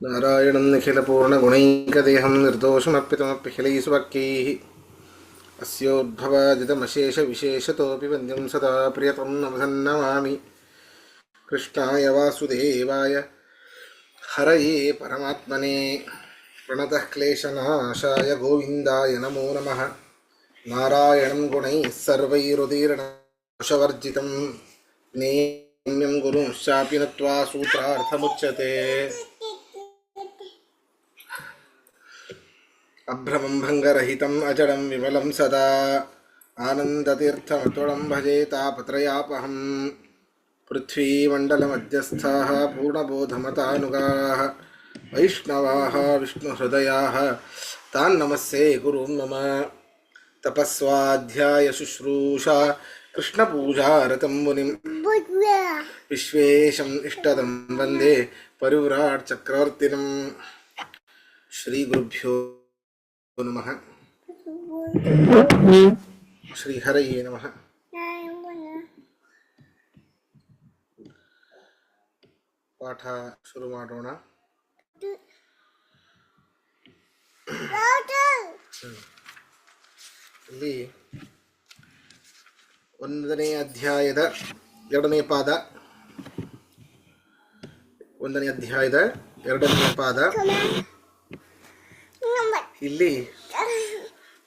ನಾರಾಯಣಂ ನಿಖಿಲಪೂರ್ಣಗುಣೈಕದೇಹಂ ನಿರ್ದೋಷಮಪ್ಪಿತಮಪ್ಪಿಖಿಲೈಸುವಾಕ್ಯೈಃ ಅಸ್ಯೋದ್ಭವಾದಿತಮಶೇಷವಿಶೇಷತೋऽಪಿ ವಂದ್ಯಂ ಸದಾ ಪ್ರಿಯತಂ ನಮಸನ್ನಮಾಮಿ. ಕೃಷ್ಣಾಯ ವಾಸುದೇವಾಯ ಹರಯೇ ಪರಮಾತ್ಮನೇ ಪ್ರಣತಃ ಕ್ಲೇಶನಾಶಾಯ ಗೋವಿಂದಾಯ ನಮೋ ನಮಃ. ನಾರಾಯಣಂ ಗುಣೈಃ ಸರ್ವೈರುದೀರ್ಣದೋಷವರ್ಜಿತಂ ನೇಮ್ಯಂ ಗುರುಂಶ್ಚಾಪಿ ನತ್ವಾ ಸೂತ್ರಾರ್ಥಮುಚ್ಯತೆ. ಅಭ್ರಮಂ ಭಂಗರಹಿತಂ ಅಜಡಂ ವಿಮಲಂ ಸದಾ ಆನಂದತೀರ್ಥಮತುಳಂ ಭಜೆ ತಾಪತ್ರಯಾಪಹಂ. ಪೃಥ್ವೀಮಂಡಲಮಧ್ಯಸ್ಥಾಃ ಪೂರ್ಣಬೋಧಮತಾನುಗಾಃ ವೈಷ್ಣವಾಃ ವಿಷ್ಣುಹೃದಯಾಃ ತಾನ್ ನಮಸ್ಸೇ ಗುರುಂ ಮಮ. ತಪಸ್ವಾಧ್ಯಾಯ ಶುಶ್ರೂಷಾ ಕೃಷ್ಣಪೂಜಾರತಂ ಮುನಿಂ ವಿಶ್ವೇಶಂ ಇಷ್ಟದಂ ವಂದೇ ಪರಿವ್ರಾಟ್ ಚಕ್ರವರ್ತಿನಂ. ಶ್ರೀ ಗುರುಭ್ಯೋ ನಮಃ. ಶ್ರೀ ಹರಯೇ ನಮಃ. ಪಾಠ ಶುರು ಮಾಡೋಣ. ಇಲ್ಲಿ 1ನೇ ಅಧ್ಯಾಯದ 2ನೇ ಪಾದ, 1ನೇ ಅಧ್ಯಾಯದ 2ನೇ ಪಾದ. ಇಲ್ಲಿ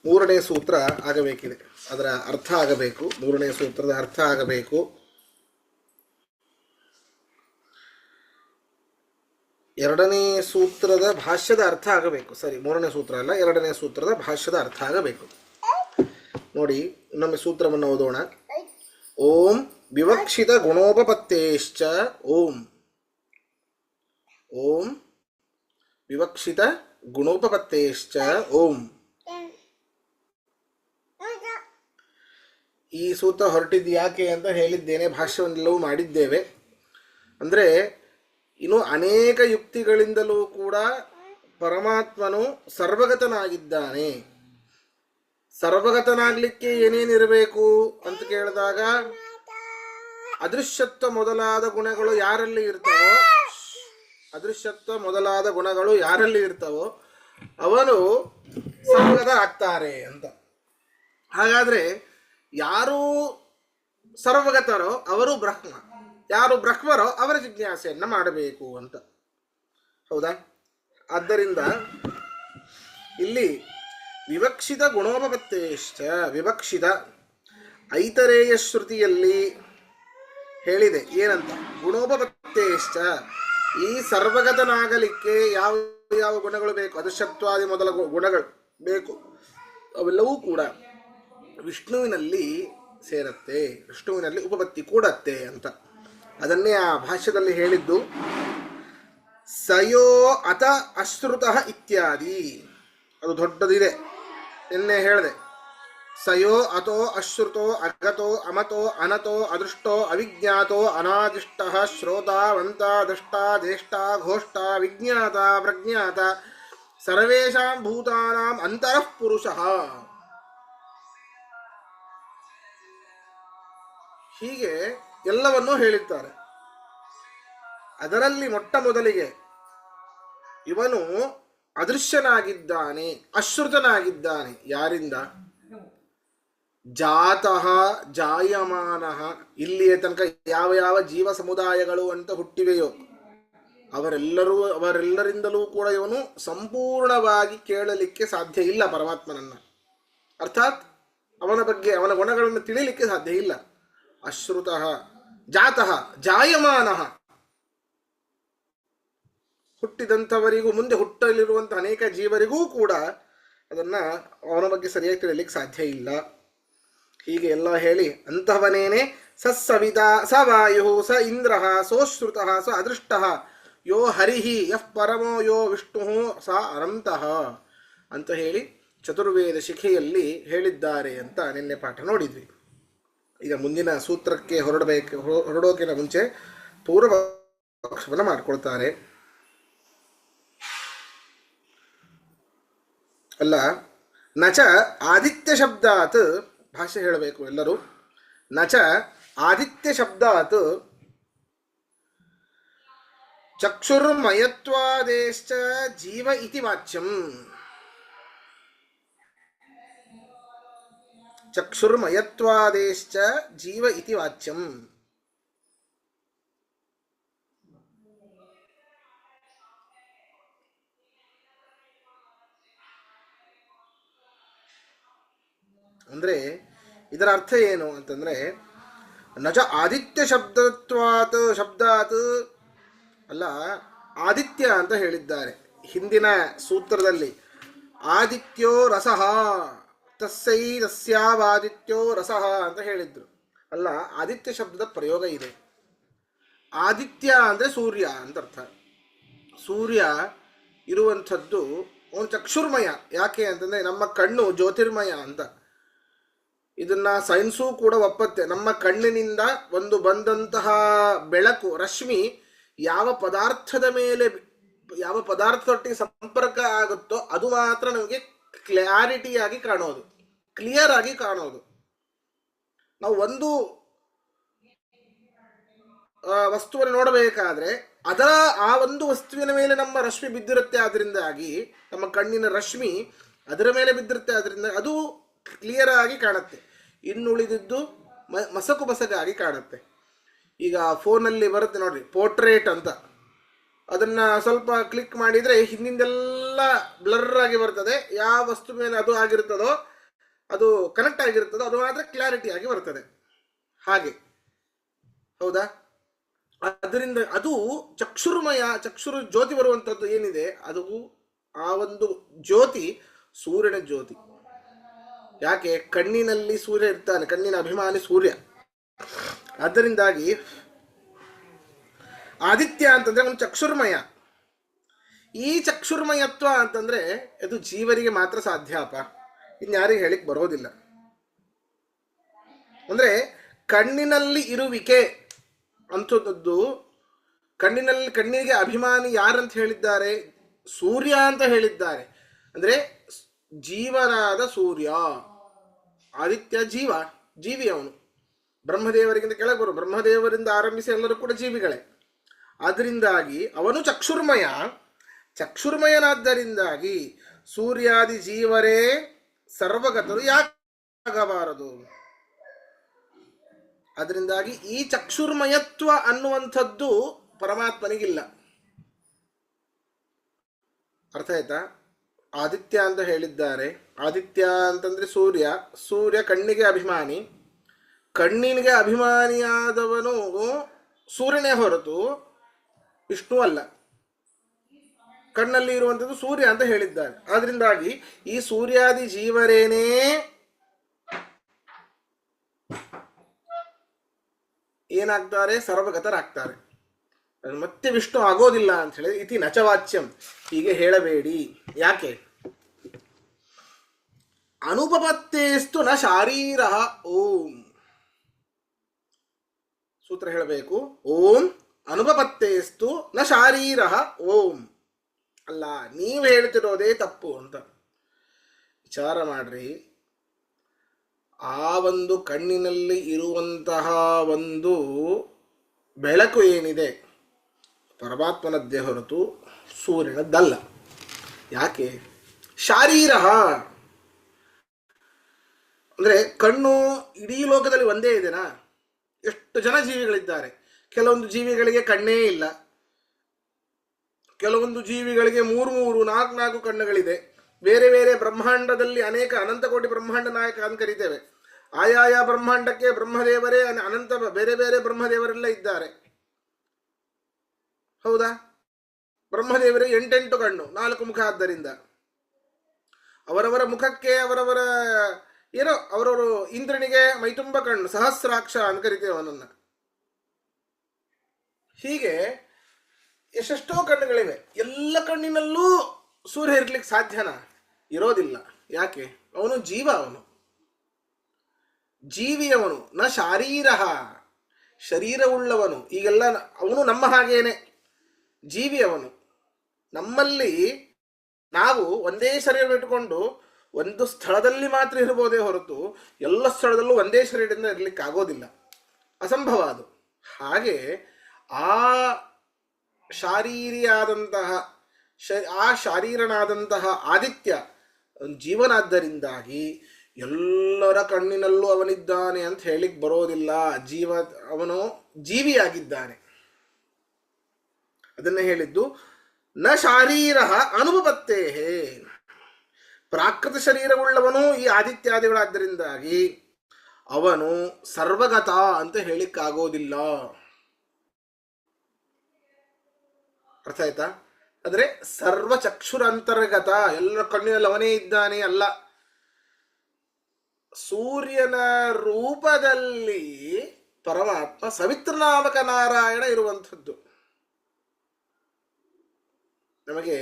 3ನೇ ಸೂತ್ರ ಆಗಬೇಕಿದೆ, ಅದರ ಅರ್ಥ ಆಗಬೇಕು. 3ನೇ ಸೂತ್ರದ ಅರ್ಥ ಆಗಬೇಕು. ಎರಡನೇ ಸೂತ್ರದ ಭಾಷ್ಯದ ಅರ್ಥ ಆಗಬೇಕು. ಸರಿ, 3ನೇ ಸೂತ್ರ ಅಲ್ಲ, 2ನೇ ಸೂತ್ರದ ಭಾಷ್ಯದ ಅರ್ಥ ಆಗಬೇಕು. ನೋಡಿ, ಇನ್ನೊಮ್ಮೆ ಸೂತ್ರವನ್ನು ಓದೋಣ. ಓಂ ವಿವಕ್ಷಿತ ಗುಣೋಪಪತ್ತೇಶ್ಚ ಓಂ. ಓಂ ವಿವಕ್ಷಿತ ಗುಣೋಪಪತ್ತೇಶ್ಚ ಓಂ. ಈ ಸೂತ್ರ ಹೊರಟಿದ್ದು ಯಾಕೆ ಅಂತ ಹೇಳಿದ್ದೇನೆ, ಭಾಷ್ಯವನ್ನೆಲ್ಲವೂ ಮಾಡಿದ್ದೇವೆ. ಅಂದರೆ ಇನ್ನು ಅನೇಕ ಯುಕ್ತಿಗಳಿಂದಲೂ ಕೂಡ ಪರಮಾತ್ಮನು ಸರ್ವಗತನಾಗಿದ್ದಾನೆ. ಸರ್ವಗತನಾಗಲಿಕ್ಕೆ ಏನೇನಿರಬೇಕು ಅಂತ ಕೇಳಿದಾಗ, ಅದೃಶ್ಯತ್ವ ಮೊದಲಾದ ಗುಣಗಳು ಯಾರಲ್ಲಿ ಇರ್ತವೋ, ಅದೃಶ್ಯತ್ವ ಮೊದಲಾದ ಗುಣಗಳು ಯಾರಲ್ಲಿ ಇರ್ತವೋ ಅವನು ಸರ್ವಗತ ಆಗ್ತಾರೆ ಅಂತ. ಹಾಗಾದರೆ ಯಾರು ಸರ್ವಗತರೋ ಅವರು ಬ್ರಹ್ಮ, ಯಾರು ಬ್ರಹ್ಮರೋ ಅವರ ಜಿಜ್ಞಾಸೆಯನ್ನು ಮಾಡಬೇಕು ಅಂತ. ಹೌದಾ? ಆದ್ದರಿಂದ ಇಲ್ಲಿ ವಿವಕ್ಷಿತ ಗುಣೋಪಪತ್ತೇಶ್ಚ, ವಿವಕ್ಷಿತ ಐತರೇಯ ಶ್ರುತಿಯಲ್ಲಿ ಹೇಳಿದೆ ಏನಂತ, ಗುಣೋಪಪತ್ತೇಶ್ಚ, ಈ ಸರ್ವಗತನಾಗಲಿಕ್ಕೆ ಯಾವ ಯಾವ ಗುಣಗಳು ಬೇಕು, ಅದೃಶ್ಯತ್ವಾದಿ ಮೊದಲ ಗುಣಗಳು ಬೇಕು, ಅವೆಲ್ಲವೂ ಕೂಡ ವಿಷ್ಣುವಿನಲ್ಲಿ ಸೇರತ್ತೆ, ವಿಷ್ಣುವಿನಲ್ಲಿ ಉಪಪತ್ತಿ ಕೂಡತ್ತೆ ಅಂತ. ಅದನ್ನೇ ಆ ಭಾಷ್ಯದಲ್ಲಿ ಹೇಳಿದ್ದು. ಸಯೋ ಅತ ಅಶ್ರುತಃ ಇತ್ಯಾದಿ, ಅದು ದೊಡ್ಡದಿದೆ. ನಿನ್ನೆ ಹೇಳಿದೆ, ಸಯೋ ಅತೋ ಅಶ್ರುತೋ ಅಗತೋ ಅಮತೋ ಅನತೋ ಅದೃಷ್ಟೋ ಅವಿಜ್ಞಾತೋ ಅನಾದಿಷ್ಟಃ ಶ್ರೋತಾ ವಂತ ದೃಷ್ಟಾ ಜ್ಯೇಷ್ಠಾ ಘೋಷ್ಟಾ ವಿಜ್ಞಾತ ಪ್ರಜ್ಞಾತ ಸರ್ವೇಷಾಂ ಭೂತಾನಾಂ ಅಂತರಃ ಪುರುಷಃ. ಹೀಗೆ ಎಲ್ಲವನ್ನೂ ಹೇಳಿದ್ದಾರೆ. ಅದರಲ್ಲಿ ಮೊಟ್ಟ ಮೊದಲಿಗೆ ಇವನು ಅದೃಶ್ಯನಾಗಿದ್ದಾನೆ, ಅಶ್ರುತನಾಗಿದ್ದಾನೆ. ಯಾರಿಂದ? ಜಾತಃ ಜಾಯಮಾನಃ, ಇಲ್ಲಿಯ ತನಕ ಯಾವ ಯಾವ ಜೀವ ಸಮುದಾಯಗಳು ಅಂತ ಹುಟ್ಟಿವೆಯೋ ಅವರೆಲ್ಲರಿಂದಲೂ ಕೂಡ ಇವನು ಸಂಪೂರ್ಣವಾಗಿ ಕೇಳಲಿಕ್ಕೆ ಸಾಧ್ಯ ಇಲ್ಲ ಪರಮಾತ್ಮನನ್ನ. ಅರ್ಥಾತ್ ಅವನ ಬಗ್ಗೆ, ಅವನ ಗುಣಗಳನ್ನು ತಿಳಿಲಿಕ್ಕೆ ಸಾಧ್ಯ ಇಲ್ಲ. ಅಶ್ರುತಃ ಜಾತಃ ಜಾಯಮಾನಃ, ಹುಟ್ಟಿದಂಥವರಿಗೂ ಮುಂದೆ ಹುಟ್ಟಲಿರುವಂತಹ ಅನೇಕ ಜೀವರಿಗೂ ಕೂಡ ಅದನ್ನು ಅವನ ಬಗ್ಗೆ ಸರಿಯಾಗಿ ತಿಳಿಯಲಿಕ್ಕೆ ಸಾಧ್ಯ ಇಲ್ಲ. ಹೀಗೆ ಎಲ್ಲ ಹೇಳಿ, ಅಂತಹವನೇನೆ ಸವಿತಾ ಸ ವಾಯು ಸ ಇಂದ್ರ ಸೋಶ್ರುತಃ ಸ ಅದೃಷ್ಟಃ ಯೋ ಹರಿಹಿ ಯಃ ಪರಮೋ ಯೋ ವಿಷ್ಣು ಸ ಅನಂತಃ ಅಂತ ಹೇಳಿ ಚತುರ್ವೇದ ಶಿಖೆಯಲ್ಲಿ ಹೇಳಿದ್ದಾರೆ ಅಂತ ನಿನ್ನೆ ಪಾಠ ನೋಡಿದ್ವಿ. ಈಗ ಮುಂದಿನ ಸೂತ್ರಕ್ಕೆ ಹೊರಡೋಕಿನ ಮುಂಚೆ ಪೂರ್ವ ಪಕ್ಷವನ್ನು ಮಾಡಿಕೊಳ್ತಾರೆ. ಅಲ್ಲ, ನಚ ಆದಿತ್ಯ ಶಬ್ದಾತ್, ಭಾಷೆ ಹೇಳಬೇಕು ಎಲ್ಲರೂ. ನಚ ಆದಿತ್ಯ ಶಬ್ದಾತ್ ಚಕ್ಷುರ್ಮಯತ್ವಾದೇಶ್ಚ ಜೀವ ಇತಿ ವಾಚ್ಯಂ. ಚಕ್ಷುರ್ಮಯತ್ವಾದೇಶ್ಚ ಜೀವ ಇತಿ ವಾಚ್ಯಂ. ಅಂದರೆ ಇದರ ಅರ್ಥ ಏನು ಅಂತಂದರೆ, ನಜ ಆದಿತ್ಯ ಶಬ್ದಾತ್ ಅಲ್ಲ, ಆದಿತ್ಯ ಅಂತ ಹೇಳಿದ್ದಾರೆ ಹಿಂದಿನ ಸೂತ್ರದಲ್ಲಿ. ಆದಿತ್ಯೋ ರಸಃ ತಸ್ಸೈ ತಸ್ಯಾವಾದಿತ್ಯೋ ರಸಃ ಅಂತ ಹೇಳಿದ್ರು ಅಲ್ಲ. ಆದಿತ್ಯ ಶಬ್ದದ ಪ್ರಯೋಗ ಇದೆ. ಆದಿತ್ಯ ಅಂದರೆ ಸೂರ್ಯ ಅಂತ ಅರ್ಥ. ಸೂರ್ಯ ಇರುವಂಥದ್ದು ಅವನು ಚಕ್ಷುರ್ಮಯ. ಯಾಕೆ ಅಂತಂದರೆ ನಮ್ಮ ಕಣ್ಣು ಜ್ಯೋತಿರ್ಮಯ ಅಂತ. ಇದನ್ನ ಸೈನ್ಸು ಕೂಡ ಒಪ್ಪತ್ತೆ. ನಮ್ಮ ಕಣ್ಣಿನಿಂದ ಒಂದು ಬಂದಂತಹ ಬೆಳಕು ರಶ್ಮಿ ಯಾವ ಪದಾರ್ಥದ ಮೇಲೆ, ಯಾವ ಪದಾರ್ಥದೊಟ್ಟಿಗೆ ಸಂಪರ್ಕ ಆಗುತ್ತೋ ಅದು ಮಾತ್ರ ನಮಗೆ ಕ್ಲಾರಿಟಿಯಾಗಿ ಕಾಣೋದು, ಕ್ಲಿಯರ್ ಆಗಿ ಕಾಣೋದು. ನಾವು ಒಂದು ವಸ್ತುವನ್ನು ನೋಡಬೇಕಾದ್ರೆ ಅದರ ಆ ಒಂದು ವಸ್ತುವಿನ ಮೇಲೆ ನಮ್ಮ ರಶ್ಮಿ ಬಿದ್ದಿರುತ್ತೆ. ಅದರಿಂದಾಗಿ ನಮ್ಮ ಕಣ್ಣಿನ ರಶ್ಮಿ ಅದರ ಮೇಲೆ ಬಿದ್ದಿರುತ್ತೆ. ಅದರಿಂದ ಅದು ಕ್ಲಿಯರ್ ಆಗಿ ಕಾಣುತ್ತೆ. ಇನ್ನುಳಿದಿದ್ದು ಮಸಕಾಗಿ ಕಾಣುತ್ತೆ. ಈಗ ಫೋನಲ್ಲಿ ಬರುತ್ತೆ ನೋಡ್ರಿ, ಪೋರ್ಟ್ರೇಟ್ ಅಂತ. ಅದನ್ನು ಸ್ವಲ್ಪ ಕ್ಲಿಕ್ ಮಾಡಿದರೆ ಹಿಂದಿಂದೆಲ್ಲ ಬ್ಲರ್ ಆಗಿ ಬರ್ತದೆ. ಯಾವ ವಸ್ತು ಮೇಲೆ ಅದು ಆಗಿರ್ತದೋ, ಅದು ಕನೆಕ್ಟ್ ಆಗಿರ್ತದೋ ಅದು ಮಾತ್ರ ಕ್ಲಾರಿಟಿ ಆಗಿ ಬರ್ತದೆ. ಹಾಗೆ ಹೌದಾ? ಅದರಿಂದ ಅದು ಚಕ್ಷುರ್ಮಯ. ಚಕ್ಷುರು ಜ್ಯೋತಿ ಬರುವಂಥದ್ದು ಏನಿದೆ ಅದು ಆ ಒಂದು ಜ್ಯೋತಿ ಸೂರ್ಯನ ಜ್ಯೋತಿ. ಯಾಕೆ? ಕಣ್ಣಿನಲ್ಲಿ ಸೂರ್ಯ ಇರ್ತಾನೆ, ಕಣ್ಣಿನ ಅಭಿಮಾನಿ ಸೂರ್ಯ. ಅದರಿಂದಾಗಿ ಆದಿತ್ಯ ಅಂತಂದ್ರೆ ಒಂದು ಚಕ್ಷುರ್ಮಯ. ಈ ಚಕ್ಷುರ್ಮಯತ್ವ ಅಂತಂದ್ರೆ ಅದು ಜೀವರಿಗೆ ಮಾತ್ರ ಸಾಧ್ಯಪ್ಪ, ಇನ್ಯಾರಿಗೆ ಹೇಳಿಕ್ ಬರೋದಿಲ್ಲ. ಅಂದ್ರೆ ಕಣ್ಣಿನಲ್ಲಿ ಇರುವಿಕೆ ಅಂಥದ್ದು. ಕಣ್ಣಿಗೆ ಅಭಿಮಾನಿ ಯಾರಂತ ಹೇಳಿದ್ದಾರೆ? ಸೂರ್ಯ ಅಂತ ಹೇಳಿದ್ದಾರೆ. ಅಂದ್ರೆ ಜೀವನಾದ ಸೂರ್ಯ. ಆದಿತ್ಯ ಜೀವಿ ಅವನು. ಬ್ರಹ್ಮದೇವರಿಗಿಂತ ಕೆಳಗೆ ಬರು, ಬ್ರಹ್ಮದೇವರಿಂದ ಆರಂಭಿಸಿ ಎಲ್ಲರೂ ಕೂಡ ಜೀವಿಗಳೇ. ಅದರಿಂದಾಗಿ ಅವನು ಚಕ್ಷುರ್ಮಯನಾದ್ದರಿಂದಾಗಿ ಸೂರ್ಯಾದಿ ಜೀವರೇ ಸರ್ವಗತರು ಯಾಕಾಗಬಾರದು? ಅದರಿಂದಾಗಿ ಈ ಚಕ್ಷುರ್ಮಯತ್ವ ಅನ್ನುವಂಥದ್ದು ಪರಮಾತ್ಮನಿಗಿಲ್ಲ. ಅರ್ಥ ಆಯ್ತಾ? ಆದಿತ್ಯ ಅಂತ ಹೇಳಿದ್ದಾರೆ. ಆದಿತ್ಯ ಅಂತಂದ್ರೆ ಸೂರ್ಯ ಕಣ್ಣಿಗೆ ಅಭಿಮಾನಿ. ಕಣ್ಣಿನಿಗೆ ಅಭಿಮಾನಿಯಾದವನು ಸೂರ್ಯನೇ ಹೊರತು ವಿಷ್ಣು ಅಲ್ಲ. ಕಣ್ಣಲ್ಲಿ ಇರುವಂಥದ್ದು ಸೂರ್ಯ ಅಂತ ಹೇಳಿದ್ದಾರೆ. ಆದ್ರಿಂದಾಗಿ ಈ ಸೂರ್ಯಾದಿ ಜೀವರೇನೇ ಏನಾಗ್ತಾರೆ? ಸರ್ವಗತರಾಗ್ತಾರೆ. ಮತ್ತೆ ವಿಷ್ಣು ಆಗೋದಿಲ್ಲ ಅಂತ ಹೇಳಿ ಇತಿ ನಚವಾಚ್ಯಂ, ಹೀಗೆ ಹೇಳಬೇಡಿ. ಯಾಕೆ? ಅನುಪಪತ್ತೇಸ್ತು ನ ಶಾರೀರ. ಓಂ ಸೂತ್ರ ಹೇಳಬೇಕು. ಓಂ ಅನುಪಪತ್ತೇಸ್ತು ನ ಶಾರೀರ ಓಂ. ಅಲ್ಲ, ನೀವು ಹೇಳ್ತಿರೋದೇ ತಪ್ಪು ಅಂತ ವಿಚಾರ ಮಾಡ್ರಿ. ಆ ಒಂದು ಕಣ್ಣಿನಲ್ಲಿ ಇರುವಂತಹ ಒಂದು ಬೆಳಕು ಏನಿದೆ ಪರಮಾತ್ಮನದ್ದೇ ಹೊರತು ಸೂರ್ಯನದ್ದಲ್ಲ. ಯಾಕೆ? ಶಾರೀರ ಅಂದರೆ ಕಣ್ಣು ಇಡೀ ಲೋಕದಲ್ಲಿ ಒಂದೇ ಇದೆನಾ? ಎಷ್ಟು ಜನ ಜೀವಿಗಳಿದ್ದಾರೆ. ಕೆಲವೊಂದು ಜೀವಿಗಳಿಗೆ ಕಣ್ಣೇ ಇಲ್ಲ, ಕೆಲವೊಂದು ಜೀವಿಗಳಿಗೆ 3 4 ಕಣ್ಣುಗಳಿದೆ. ಬೇರೆ ಬೇರೆ ಬ್ರಹ್ಮಾಂಡದಲ್ಲಿ ಅನೇಕ ಅನಂತ ಕೋಟಿ ಬ್ರಹ್ಮಾಂಡ ನಾಯಕ ಅಂತ ಕರಿತೇವೆ. ಆಯಾಯ ಬ್ರಹ್ಮಾಂಡಕ್ಕೆ ಬ್ರಹ್ಮದೇವರೇ ಅನಂತ ಬೇರೆ ಬೇರೆ ಬ್ರಹ್ಮದೇವರೆಲ್ಲ ಇದ್ದಾರೆ. ಹೌದಾ? ಬ್ರಹ್ಮದೇವರೇ 8 ಕಣ್ಣು, 4 ಮುಖ. ಆದ್ದರಿಂದ ಅವರವರ ಮುಖಕ್ಕೆ ಅವರವರ ಅವರವರು ಇಂದ್ರನಿಗೆ ಮೈತುಂಬ ಕಣ್ಣು, ಸಹಸ್ರಾಕ್ಷ ಅಂತ ಕರಿತೇವೆ ಅವನನ್ನ. ಹೀಗೆ ಎಷ್ಟೆಷ್ಟೋ ಕಣ್ಣುಗಳಿವೆ. ಎಲ್ಲ ಕಣ್ಣಿನಲ್ಲೂ ಸೂರ್ಯ ಇರ್ಲಿಕ್ಕೆ ಸಾಧ್ಯನಾ? ಇರೋದಿಲ್ಲ. ಯಾಕೆ? ಅವನು ಅವನು ಜೀವಿಯವನು. ನ ಶಾರೀರ, ಶರೀರವುಳ್ಳವನು. ಈಗೆಲ್ಲ ಅವನು ನಮ್ಮ ಹಾಗೇನೆ ಜೀವಿಯವನು. ನಮ್ಮಲ್ಲಿ ನಾವು ಒಂದೇ ಶರೀರ ಇಟ್ಟುಕೊಂಡು ಒಂದು ಸ್ಥಳದಲ್ಲಿ ಮಾತ್ರ ಇರಬಹುದೇ ಹೊರತು ಎಲ್ಲ ಸ್ಥಳದಲ್ಲೂ ಒಂದೇ ಶರೀರದಿಂದ ಇರಲಿಕ್ಕೆ ಆಗೋದಿಲ್ಲ, ಅಸಂಭವ ಅದು. ಹಾಗೆ ಆ ಶಾರೀರಿಯಾದಂತಹ ಆ ಶಾರೀರನಾದಂತಹ ಆದಿತ್ಯ ಜೀವನಾದ್ದರಿಂದಾಗಿ ಎಲ್ಲರ ಕಣ್ಣಿನಲ್ಲೂ ಅವನಿದ್ದಾನೆ ಅಂತ ಹೇಳಿಕ್ ಬರೋದಿಲ್ಲ. ಅವನು ಜೀವಿಯಾಗಿದ್ದಾನೆ. ಅದನ್ನೇ ಹೇಳಿದ್ದು ನ ಶಾರೀರ ಅನುಭವತ್ತೇ. ಪ್ರಾಕೃತ ಶರೀರವುಳ್ಳವನು ಈ ಆದಿತ್ಯಾದಿಗಳಾದ್ದರಿಂದಾಗಿ ಅವನು ಸರ್ವಗತ ಅಂತ ಹೇಳಿಕ್ಕಾಗೋದಿಲ್ಲ. ಅರ್ಥ ಆಯ್ತಾ? ಅಂದ್ರೆ ಸರ್ವಚಕ್ಷುರಂತರ್ಗತ, ಎಲ್ಲರ ಕಣ್ಣಿನಲ್ಲಿ ಅವನೇ ಇದ್ದಾನೆ ಅಲ್ಲ. ಸೂರ್ಯನ ರೂಪದಲ್ಲಿ ಪರಮಾತ್ಮ ಸವಿತ್ರನಾಮಕ ನಾರಾಯಣ ಇರುವಂಥದ್ದು. ನಮಗೆ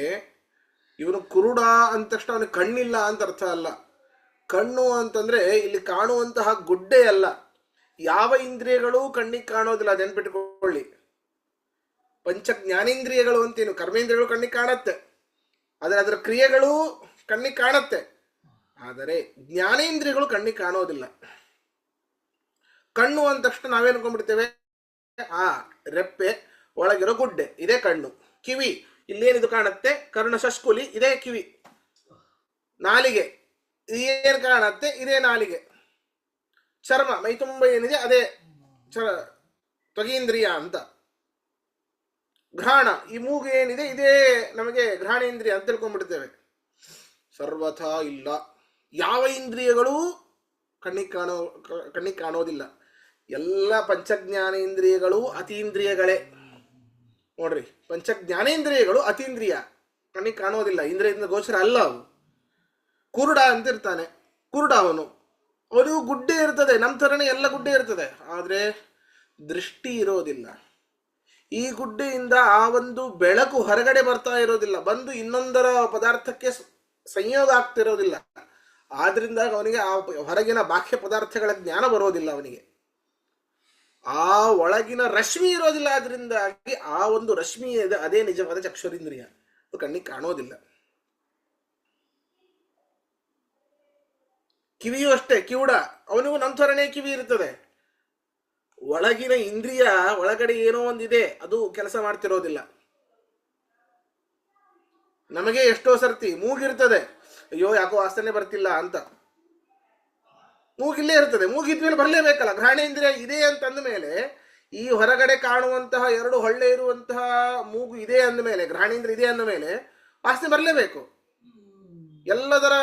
ಇವನು ಕುರುಡ ಅಂದ ತಕ್ಷಣ ಅವನಿಗೆ ಕಣ್ಣಿಲ್ಲ ಅಂತ ಅರ್ಥ ಅಲ್ಲ. ಕಣ್ಣು ಅಂತಂದ್ರೆ ಇಲ್ಲಿ ಕಾಣುವಂತಹ ಗುಡ್ಡೆ ಅಲ್ಲ. ಯಾವ ಇಂದ್ರಿಯಗಳು ಕಣ್ಣಿಗೆ ಕಾಣೋದಿಲ್ಲ, ನೆನ್ಪಿಟ್ಕೊಳ್ಳಿ. ಪಂಚ ಜ್ಞಾನೇಂದ್ರಿಯಗಳು ಅಂತೇನು, ಕರ್ಮೇಂದ್ರಿಯಗಳು ಕಣ್ಣಿಗೆ ಕಾಣತ್ತೆ, ಆದರೆ ಅದರ ಕ್ರಿಯೆಗಳು ಕಣ್ಣಿಗೆ ಕಾಣತ್ತೆ, ಆದರೆ ಜ್ಞಾನೇಂದ್ರಿಯಗಳು ಕಣ್ಣಿಗೆ ಕಾಣೋದಿಲ್ಲ. ಕಣ್ಣು ಅಂದ ತಕ್ಷಣ ನಾವೇನು ಅನ್ಕೊಂಡ್ಬಿಡ್ತೇವೆ, ರೆಪ್ಪೆ ಒಳಗಿರೋ ಗುಡ್ಡೆ ಇದೇ ಕಣ್ಣು. ಕಿವಿ ಇಲ್ಲೇನಿದು ಕಾಣತ್ತೆ, ಕರ್ಣ ಶಷ್ಕುಲಿ ಇದೇ ಕಿವಿ. ನಾಲಿಗೆ ಏನು ಕಾಣತ್ತೆ, ಇದೇ ನಾಲಿಗೆ. ಚರ್ಮ ಮೈ ತುಂಬ ಏನಿದೆ ಅದೇ ತ್ವಗೀಂದ್ರಿಯ ಅಂತ. ಘ್ರಾಣ ಈ ಮೂಗು ಏನಿದೆ ಇದೇ ನಮಗೆ ಘ್ರಾಣೇಂದ್ರಿಯ ಅಂತ ತಿಳ್ಕೊಂಡ್ಬಿಡ್ತೇವೆ. ಸರ್ವಥಾ ಇಲ್ಲ, ಯಾವ ಇಂದ್ರಿಯಗಳೂ ಕಣ್ಣಿಗೆ ಕಾಣೋದಿಲ್ಲ. ಎಲ್ಲ ಪಂಚಜ್ಞಾನೇಂದ್ರಿಯಗಳು ಅತೀಂದ್ರಿಯಗಳೇ. ನೋಡ್ರಿ, ಪಂಚಜ್ಞಾನೇಂದ್ರಿಯಗಳು ಅತೀಂದ್ರಿಯ, ಕಣ್ಣಿಗೆ ಕಾಣೋದಿಲ್ಲ, ಇಂದ್ರಿಯದಿಂದ ಗೋಚರ ಅಲ್ಲ ಅವು. ಕುರುಡ ಅಂತ ಇರ್ತಾನೆ, ಕುರುಡ ಅವನಿಗೂ ಗುಡ್ಡೆ ಇರ್ತದೆ, ನಮ್ಮ ಥರನೇ ಎಲ್ಲ ಗುಡ್ಡೆ ಇರ್ತದೆ, ಆದರೆ ದೃಷ್ಟಿ ಇರೋದಿಲ್ಲ. ಈ ಗುಡ್ಡೆಯಿಂದ ಆ ಒಂದು ಬೆಳಕು ಹೊರಗಡೆ ಬರ್ತಾ ಇರೋದಿಲ್ಲ, ಬಂದು ಇನ್ನೊಂದರ ಪದಾರ್ಥಕ್ಕೆ ಸಂಯೋಗ ಆಗ್ತಿರೋದಿಲ್ಲ. ಆದ್ರಿಂದ ಅವನಿಗೆ ಆ ಹೊರಗಿನ ಬಾಹ್ಯ ಪದಾರ್ಥಗಳ ಜ್ಞಾನ ಬರೋದಿಲ್ಲ. ಅವನಿಗೆ ಆ ಒಳಗಿನ ರಶ್ಮಿ ಇರೋದಿಲ್ಲ. ಆದ್ರಿಂದಾಗಿ ಆ ಒಂದು ರಶ್ಮಿ ಇದೆ, ಅದೇ ನಿಜವಾದ ಚಕ್ಷುರಿಂದ್ರಿಯ, ಅದು ಕಣ್ಣಿಗೆ ಕಾಣೋದಿಲ್ಲ. ಕಿವಿಯೂ ಅಷ್ಟೇ, ಕಿವುಡ, ಅವನಿಗೂ ನಮ್ಮ ಥರನೇ ಕಿವಿ ಇರ್ತದೆ. ಒಳಗಿನ ಇಂದ್ರಿಯ ಒಳಗಡೆ ಏನೋ ಒಂದಿದೆ, ಅದು ಕೆಲಸ ಮಾಡ್ತಿರೋದಿಲ್ಲ. ನಮಗೆ ಎಷ್ಟೋ ಸರ್ತಿ ಮೂಗಿರ್ತದೆ, ಅಯ್ಯೋ ಯಾಕೋ ವಾಸನೆ ಬರ್ತಿಲ್ಲ ಅಂತ. ಮೂಗಿಲ್ಲೇ ಇರ್ತದೆ, ಮೂಗಿದ್ಮೇಲೆ ಬರಲೇಬೇಕಲ್ಲ. ಘ್ರಾಣೇಂದ್ರಿಯ ಇದೆ ಅಂತಂದ ಮೇಲೆ, ಈ ಹೊರಗಡೆ ಕಾಣುವಂತಹ ಎರಡು ಹೊಳ್ಳೆ ಇರುವಂತಹ ಮೂಗು ಇದೆ ಅಂದ ಮೇಲೆ, ಘ್ರಾಣೇಂದ್ರಿಯ ಇದೆ ಅಂದ ಮೇಲೆ ವಾಸನೆ ಬರಲೇಬೇಕು. ಎಲ್ಲದರ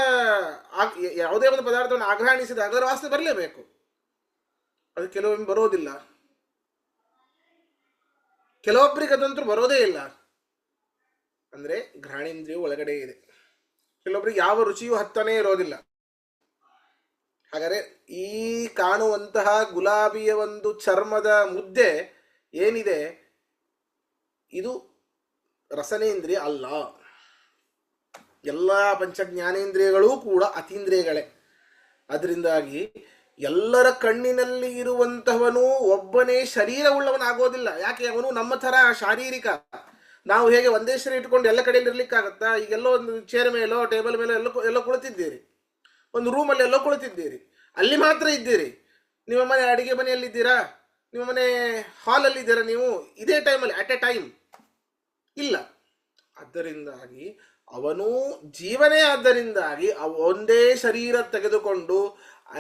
ಯಾವುದೇ ಒಂದು ಪದಾರ್ಥವನ್ನು ಆಘ್ರಾಣಿಸಿದಾಗ ಅದರ ವಾಸನೆ ಬರಲೇಬೇಕು. ಅದು ಕೆಲವೊಮ್ಮೆ ಬರೋದಿಲ್ಲ, ಕೆಲವೊಬ್ಬರಿಗೆ ಅದಂತೂ ಬರೋದೇ ಇಲ್ಲ. ಅಂದ್ರೆ ಘ್ರಾಣೇಂದ್ರಿಯ ಒಳಗಡೆ ಇದೆ. ಕೆಲವೊಬ್ಬರಿಗೆ ಯಾವ ರುಚಿಯೂ ಹತ್ತನೇ ಇರೋದಿಲ್ಲ. ಹಾಗಾದರೆ ಈ ಕಾಣುವಂತಹ ಗುಲಾಬಿಯ ಒಂದು ಚರ್ಮದ ಮುದ್ದೆ ಏನಿದೆ, ಇದು ರಸನೇಂದ್ರಿಯ ಅಲ್ಲ. ಎಲ್ಲ ಪಂಚಜ್ಞಾನೇಂದ್ರಿಯಗಳೂ ಕೂಡ ಅತೀಂದ್ರಿಯಗಳೇ. ಅದರಿಂದಾಗಿ ಎಲ್ಲರ ಕಣ್ಣಿನಲ್ಲಿ ಇರುವಂತಹವನು ಒಬ್ಬನೇ ಶರೀರವುಳ್ಳವನಾಗೋದಿಲ್ಲ. ಯಾಕೆ? ಅವನು ನಮ್ಮ ಥರ ಶಾರೀರಿಕ. ನಾವು ಹೇಗೆ ಒಂದೇ ಶರೀರ ಇಟ್ಕೊಂಡು ಎಲ್ಲ ಕಡೆಯಲ್ಲಿ ಇರ್ಲಿಕ್ಕಾಗತ್ತಾ? ಈಗೆಲ್ಲೋ ಒಂದು ಚೇರ್ ಮೇಲೋ ಟೇಬಲ್ ಮೇಲೋ ಎಲ್ಲೋ ಕುಳಿತಿದ್ದೀರಿ, ಒಂದು ರೂಮಲ್ಲಿ ಎಲ್ಲೋ ಕುಳಿತಿದ್ದೀರಿ, ಅಲ್ಲಿ ಮಾತ್ರ ಇದ್ದೀರಿ. ನಿಮ್ಮ ಮನೆ ಅಡಿಗೆ ಮನೆಯಲ್ಲಿದ್ದೀರಾ, ನಿಮ್ಮ ಮನೆ ಹಾಲಲ್ಲಿದ್ದೀರಾ, ನೀವು ಇದೇ ಟೈಮಲ್ಲಿ ಅಟ್ ಎ ಟೈಮ್ ಇಲ್ಲ. ಅದರಿಂದಾಗಿ ಅವನು ಜೀವನೇ. ಆದ್ದರಿಂದಾಗಿ ಒಂದೇ ಶರೀರ ತೆಗೆದುಕೊಂಡು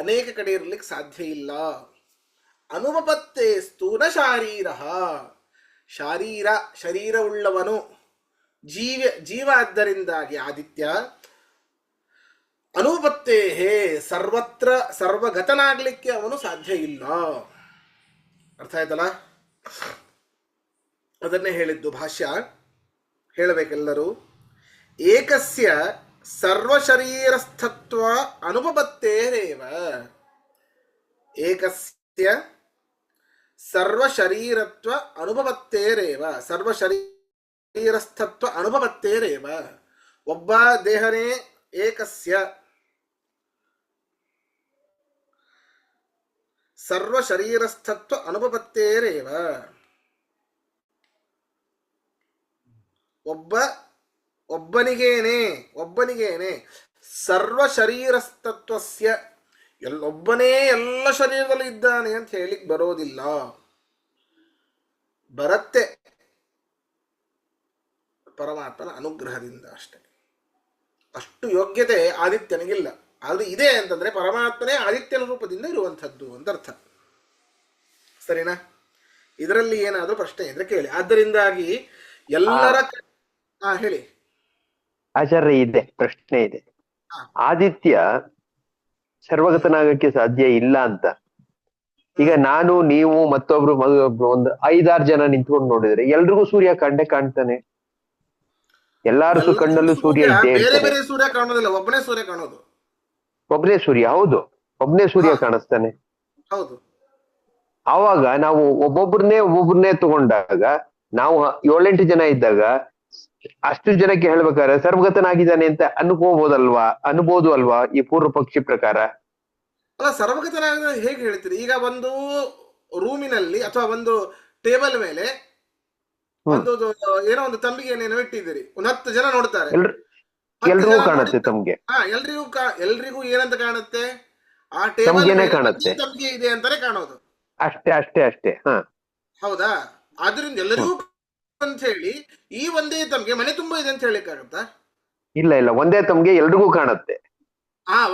ಅನೇಕ ಕಡೆ ಇರಲಿಕ್ಕೆ ಸಾಧ್ಯ ಇಲ್ಲ. ಅನುಪಪತ್ತೇ ಸ್ಥೂಲ ಶಾರೀರ, ಶರೀರವುಳ್ಳವನು ಜೀವ. ಆದ್ದರಿಂದಾಗಿ ಆದಿತ್ಯ ಅನುಪತ್ತೇ ಸರ್ವತ್ರ ಸರ್ವಗತನಾಗ್ಲಿಕ್ಕೆ ಅವನು ಸಾಧ್ಯ ಇಲ್ಲ. ಅರ್ಥ ಆಯ್ತಲ್ಲ? ಅದನ್ನೇ ಹೇಳಿದ್ದು ಭಾಷ್ಯ. ಹೇಳಬೇಕೆಲ್ಲರೂ. ಏಕಸ್ಯ ಸರ್ವಶರೀರಸ್ಥತ್ವ ಅನುಪಪತ್ತೇರೇವ. ಏಕಸ್ಯ ಸರ್ವಶರೀರತ್ವ ಅನುಪಪತ್ತೇರೇವ. ಸರ್ವಶರೀರಸ್ಥತ್ವ ಅನುಪಪತ್ತೇರೇವ. ಒಬ್ಬ ದೇಹನೇ ಏಕಸ್ಯ ಸರ್ವಶರೀರಸ್ಥತ್ವ ಅನುಪಪತ್ತೇರೇವ. ಒಬ್ಬನಿಗೇನೆ ಸರ್ವಶರೀರಸ್ತತ್ವಸ್ಯ, ಒಬ್ಬನೇ ಎಲ್ಲ ಶರೀರದಲ್ಲಿ ಇದ್ದಾನೆ ಅಂತ ಹೇಳಿಕ್ ಬರೋದಿಲ್ಲ. ಬರತ್ತೆ, ಪರಮಾತ್ಮನ ಅನುಗ್ರಹದಿಂದ ಅಷ್ಟೆ. ಅಷ್ಟು ಯೋಗ್ಯತೆ ಆದಿತ್ಯನಿಗಿಲ್ಲ. ಆದರೆ ಇದೆ ಅಂತಂದ್ರೆ ಪರಮಾತ್ಮನೇ ಆದಿತ್ಯನ ರೂಪದಿಂದ ಇರುವಂಥದ್ದು ಅಂತ ಅರ್ಥ. ಸರಿನಾ? ಇದರಲ್ಲಿ ಏನಾದರೂ ಪ್ರಶ್ನೆ ಇದ್ರೆ ಕೇಳಿ. ಆದ್ದರಿಂದಾಗಿ ಎಲ್ಲರ ಹೇಳಿ ಆಚಾರ್ಯ. ಇದೆ ಪ್ರಶ್ನೆ ಇದೆ. ಆದಿತ್ಯ ಸರ್ವಗತನಾಗಕ್ಕೆ ಸಾಧ್ಯ ಇಲ್ಲ ಅಂತ ಈಗ ನಾನು ನೀವು ಮತ್ತೊಬ್ರು ಒಂದು 5-6 ಜನ ನಿಂತ್ಕೊಂಡು ನೋಡಿದ್ರೆ ಎಲ್ರಿಗೂ ಸೂರ್ಯ ಕಂಡೇ ಕಾಣ್ತಾನೆ. ಎಲ್ಲಾರ ಕಣ್ಣಲ್ಲೂ ಸೂರ್ಯ ಇದ್ದೇ ಇರ್ತಾನೆ. ಬೇರೆ ಸೂರ್ಯ ಕಾಣೋದಿಲ್ಲ, ಒಬ್ಬನೇ ಸೂರ್ಯ ಕಾಣೋದು. ಒಬ್ಬನೇ ಸೂರ್ಯ, ಹೌದು, ಒಬ್ಬನೇ ಸೂರ್ಯ ಕಾಣಿಸ್ತಾನೆ. ಹೌದು. ಆವಾಗ ನಾವು ಒಬ್ಬೊಬ್ಬರನ್ನೇ ತಗೊಂಡಾಗ ನಾವು 7-8 ಜನ ಇದ್ದಾಗ ಅಷ್ಟು ಜನಕ್ಕೆ ಹೇಳ್ಬೇಕಾದ್ರೆ ಸರ್ವಗತನಾಗಿದ್ದಾನೆ ಅಂತ ಅನ್ಬೋದು ಅಲ್ವಾ ಈ ಪೂರ್ವ ಪಕ್ಷಿ ಪ್ರಕಾರ? ಅಲ್ಲ, ಸರ್ವಗತನಾಗ ಹೇಗೆ ಹೇಳ್ತೀರಿ? ಈಗ ಒಂದು ರೂಮಿನಲ್ಲಿ ಅಥವಾ ಒಂದು ಟೇಬಲ್ ಮೇಲೆ ಒಂದು ಏನೋ ಒಂದು ತಂಬಿಗೆ ಏನೇನೋ ಇಟ್ಟಿದ್ದೀರಿ, ಒಂದು 10 ಜನ ನೋಡ್ತಾರೆ, ಎಲ್ರಿಗೂ ಕಾಣುತ್ತೆ ತಮ್ಗೆ. ಎಲ್ರಿಗೂ ಏನಂತ ಕಾಣುತ್ತೆ? ಆ ಟೇಬಲ್ ಕಾಣುತ್ತೆ, ತಂಬಿಗೆ ಇದೆ ಅಂತಾನೆ ಕಾಣೋದು. ಅಷ್ಟೇ. ಹೌದಾ? ಆದ್ರಿಂದ ಎಲ್ಲರಿಗೂ ಅಂತ ಹೇಳಿ ಈ ಒಂದೇ ತಮ್ಗೆ ಮನೆ ತುಂಬಾ ಇದೆ ಅಂತ ಹೇಳಿಕ್ಕಾಗತ್ತಾ? ಇಲ್ಲ, ಒಂದೇ ತಮ್ಗೆ ಎಲ್ರಿಗೂ ಕಾಣುತ್ತೆ.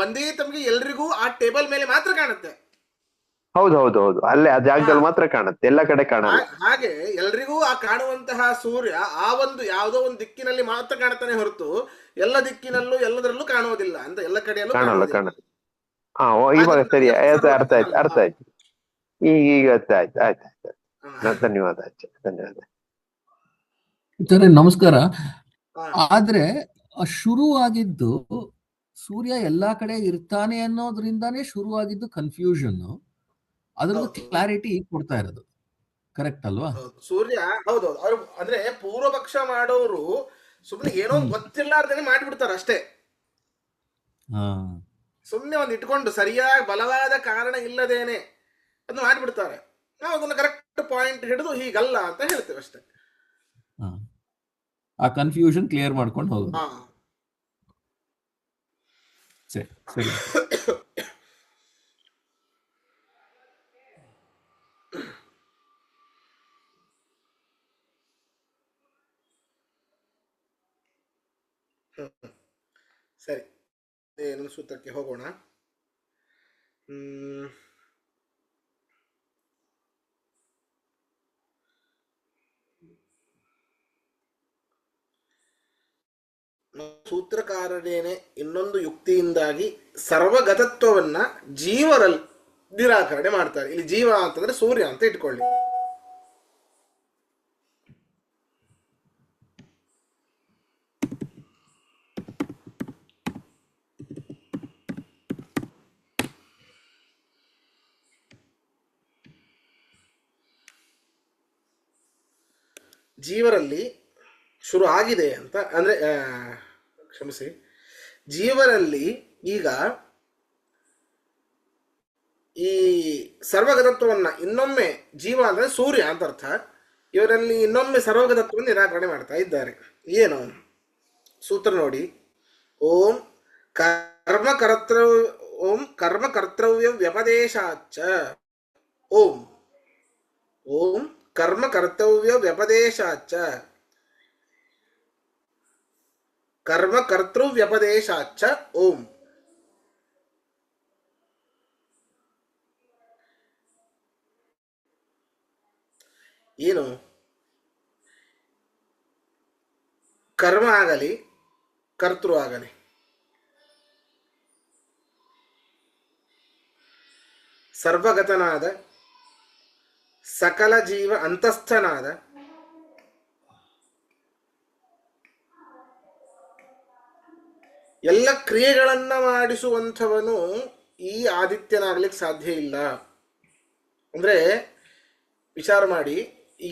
ಒಂದೇ ತಮ್ಗೆ ಎಲ್ರಿಗೂ ಆ ಟೇಬಲ್ ಮೇಲೆ ಮಾತ್ರ ಕಾಣುತ್ತೆ. ಹೌದು, ಅಲ್ಲೇ ಆ ಜಾಗದಲ್ಲಿ ಮಾತ್ರ ಕಾಣುತ್ತೆ, ಎಲ್ಲ ಕಡೆ ಕಾಣಲ್ಲ. ಹಾಗೆ ಎಲ್ರಿಗೂ ಆ ಕಾಣುವಂತಹ ಸೂರ್ಯ ಆ ಒಂದು ಯಾವುದೋ ಒಂದು ದಿಕ್ಕಿನಲ್ಲಿ ಮಾತ್ರ ಕಾಣುತ್ತಾನೆ ಹೊರತು ಎಲ್ಲ ದಿಕ್ಕಿನಲ್ಲೂ ಎಲ್ಲದರಲ್ಲೂ ಕಾಣುವುದಿಲ್ಲ ಅಂತ. ಎಲ್ಲ ಕಡೆಯಲ್ಲೂ ಕಾಣಲ್ಲ. ಇವಾಗ ಸರಿ, ಅರ್ಥ ಆಯ್ತು. ಈಗ ಆಯ್ತು. ಧನ್ಯವಾದ. ನಮಸ್ಕಾರ. ಆದ್ರೆ ಶುರು ಆಗಿದ್ದು ಸೂರ್ಯ ಎಲ್ಲಾ ಕಡೆ ಇರ್ತಾನೆ ಅನ್ನೋದ್ರಿಂದಾನೇ ಶುರುವಾಗಿದ್ದು ಕನ್ಫ್ಯೂಷನ್. ಅದ್ರದ್ದು ಕ್ಲಾರಿಟಿ ಕೊಡ್ತಾ ಇರೋದು ಕರೆಕ್ಟ್ ಅಲ್ವಾ? ಸೂರ್ಯ ಹೌದು. ಅವ್ರು ಅಂದ್ರೆ ಪೂರ್ವ ಪಕ್ಷ ಮಾಡೋರು ಸುಮ್ನೆ ಏನೋ ಗೊತ್ತಿಲ್ಲಾರ್ದೇನೆ ಮಾಡ್ಬಿಡ್ತಾರ ಅಷ್ಟೇ. ಸುಮ್ನೆ ಒಂದ್ ಇಟ್ಕೊಂಡು ಸರಿಯಾಗಿ ಬಲವಾದ ಕಾರಣ ಇಲ್ಲದೇನೆ ಅದನ್ನ ಮಾಡ್ಬಿಡ್ತಾರೆ. ನಾವು ಅದನ್ನ ಕರೆಕ್ಟ್ ಪಾಯಿಂಟ್ ಹಿಡಿದು ಹೀಗಲ್ಲ ಅಂತ ಹೇಳ್ತೇವೆ ಅಷ್ಟೇ. ಆ ಕನ್ಫ್ಯೂಷನ್ ಕ್ಲಿಯರ್ ಮಾಡ್ಕೊಂಡು ಹೋಗೋದು. ಸರಿ. ಸರಿ, ಇನ್ನೊಂದು ಸೂತ್ರಕ್ಕೆ ಹೋಗೋಣ. ಸೂತ್ರಕಾರರೇನೆ ಇನ್ನೊಂದು ಯುಕ್ತಿಯಿಂದಾಗಿ ಸರ್ವಗತತ್ವವನ್ನ ಜೀವರಲ್ಲಿ ನಿರಾಕರಣೆ ಮಾಡ್ತಾರೆ. ಇಲ್ಲಿ ಜೀವ ಅಂತಂದ್ರೆ ಸೂರ್ಯ ಅಂತ ಇಟ್ಕೊಳ್ಳಿ. ಜೀವರಲ್ಲಿ ಶುರು ಆಗಿದೆ ಅಂತ ಅಂದರೆ, ಕ್ಷಮಿಸಿ, ಜೀವರಲ್ಲಿ ಈಗ ಈ ಸರ್ವಗತತ್ವವನ್ನು ಇನ್ನೊಮ್ಮೆ, ಜೀವ ಅಂದರೆ ಸೂರ್ಯ ಅಂತ ಅರ್ಥ, ಇವರಲ್ಲಿ ಇನ್ನೊಮ್ಮೆ ಸರ್ವಗತತ್ವವನ್ನು ನಿರಾಕರಣೆ ಮಾಡ್ತಾ ಇದ್ದಾರೆ. ಏನು ಸೂತ್ರ ನೋಡಿ. ಓಂ ಕರ್ಮಕರ್ತವ್ಯ ವ್ಯಪದೇಶಾಚ್ಚ. ಓಂ ಕರ್ಮಕರ್ತವ್ಯ ವ್ಯಪದೇಶಾಚ್ಚ. ಕರ್ಮಕರ್ತೃವ್ಯಪದೇಶಾಚ್ಚ ಓಂ. ಏನು? ಕರ್ಮ ಆಗಲಿ ಕರ್ತೃ ಆಗಲಿ ಸರ್ವಗತನಾದ ಸಕಲ ಜೀವ ಅಂತಸ್ಥನಾದ ಎಲ್ಲ ಕ್ರಿಯೆಗಳನ್ನ ಮಾಡಿಸುವಂಥವನು ಈ ಆದಿತ್ಯನಾಗ್ಲಿಕ್ಕೆ ಸಾಧ್ಯ ಇಲ್ಲ. ಅಂದ್ರೆ ವಿಚಾರ ಮಾಡಿ,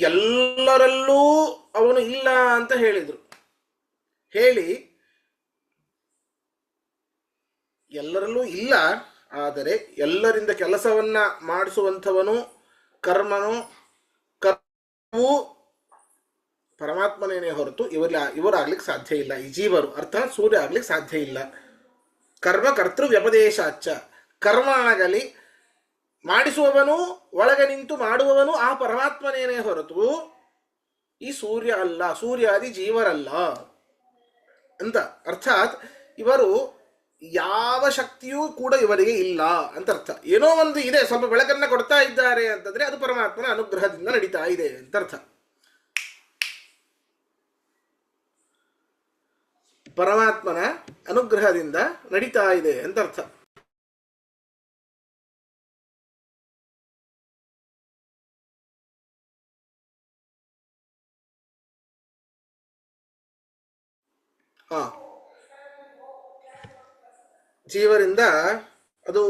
ಎಲ್ಲರಲ್ಲೂ ಅವನು ಇಲ್ಲ ಅಂತ ಹೇಳಿದ್ರು. ಹೇಳಿ ಎಲ್ಲರಲ್ಲೂ ಇಲ್ಲ, ಆದರೆ ಎಲ್ಲರಿಂದ ಕೆಲಸವನ್ನ ಮಾಡಿಸುವಂಥವನು ಕರ್ಮವು ಪರಮಾತ್ಮನೇನೇ ಹೊರತು ಇವರಾಗ್ಲಿಕ್ಕೆ ಸಾಧ್ಯ ಇಲ್ಲ. ಈ ಜೀವರು ಅರ್ಥಾತ್ ಸೂರ್ಯ ಆಗ್ಲಿಕ್ಕೆ ಸಾಧ್ಯ ಇಲ್ಲ. ಕರ್ಮ ಕರ್ತೃ ವ್ಯಪದೇಶಾಚ್ಚ. ಕರ್ಮ ಆಗಲಿ ಮಾಡಿಸುವವನು, ಒಳಗೆ ನಿಂತು ಮಾಡುವವನು ಆ ಪರಮಾತ್ಮನೇನೇ ಹೊರತು ಈ ಸೂರ್ಯ ಅಲ್ಲ, ಸೂರ್ಯಾದಿ ಜೀವರಲ್ಲ ಅಂತ. ಅರ್ಥಾತ್ ಇವರು ಯಾವ ಶಕ್ತಿಯೂ ಕೂಡ ಇವರಿಗೆ ಇಲ್ಲ ಅಂತ ಅರ್ಥ. ಏನೋ ಒಂದು ಇದೆ, ಸ್ವಲ್ಪ ಬೆಳಕನ್ನ ಕೊಡ್ತಾ ಇದ್ದಾರೆ ಅಂತಂದ್ರೆ ಅದು ಪರಮಾತ್ಮನ ಅನುಗ್ರಹದಿಂದ ನಡೀತಾ ಇದೆ ಅಂತ ಅರ್ಥ. ಪರಮಾತ್ಮನ ಅನುಗ್ರಹದಿಂದ ನಡೀತಾ ಇದೆ ಅಂತ ಅರ್ಥ. ಜೀವರಿಂದ ಅದು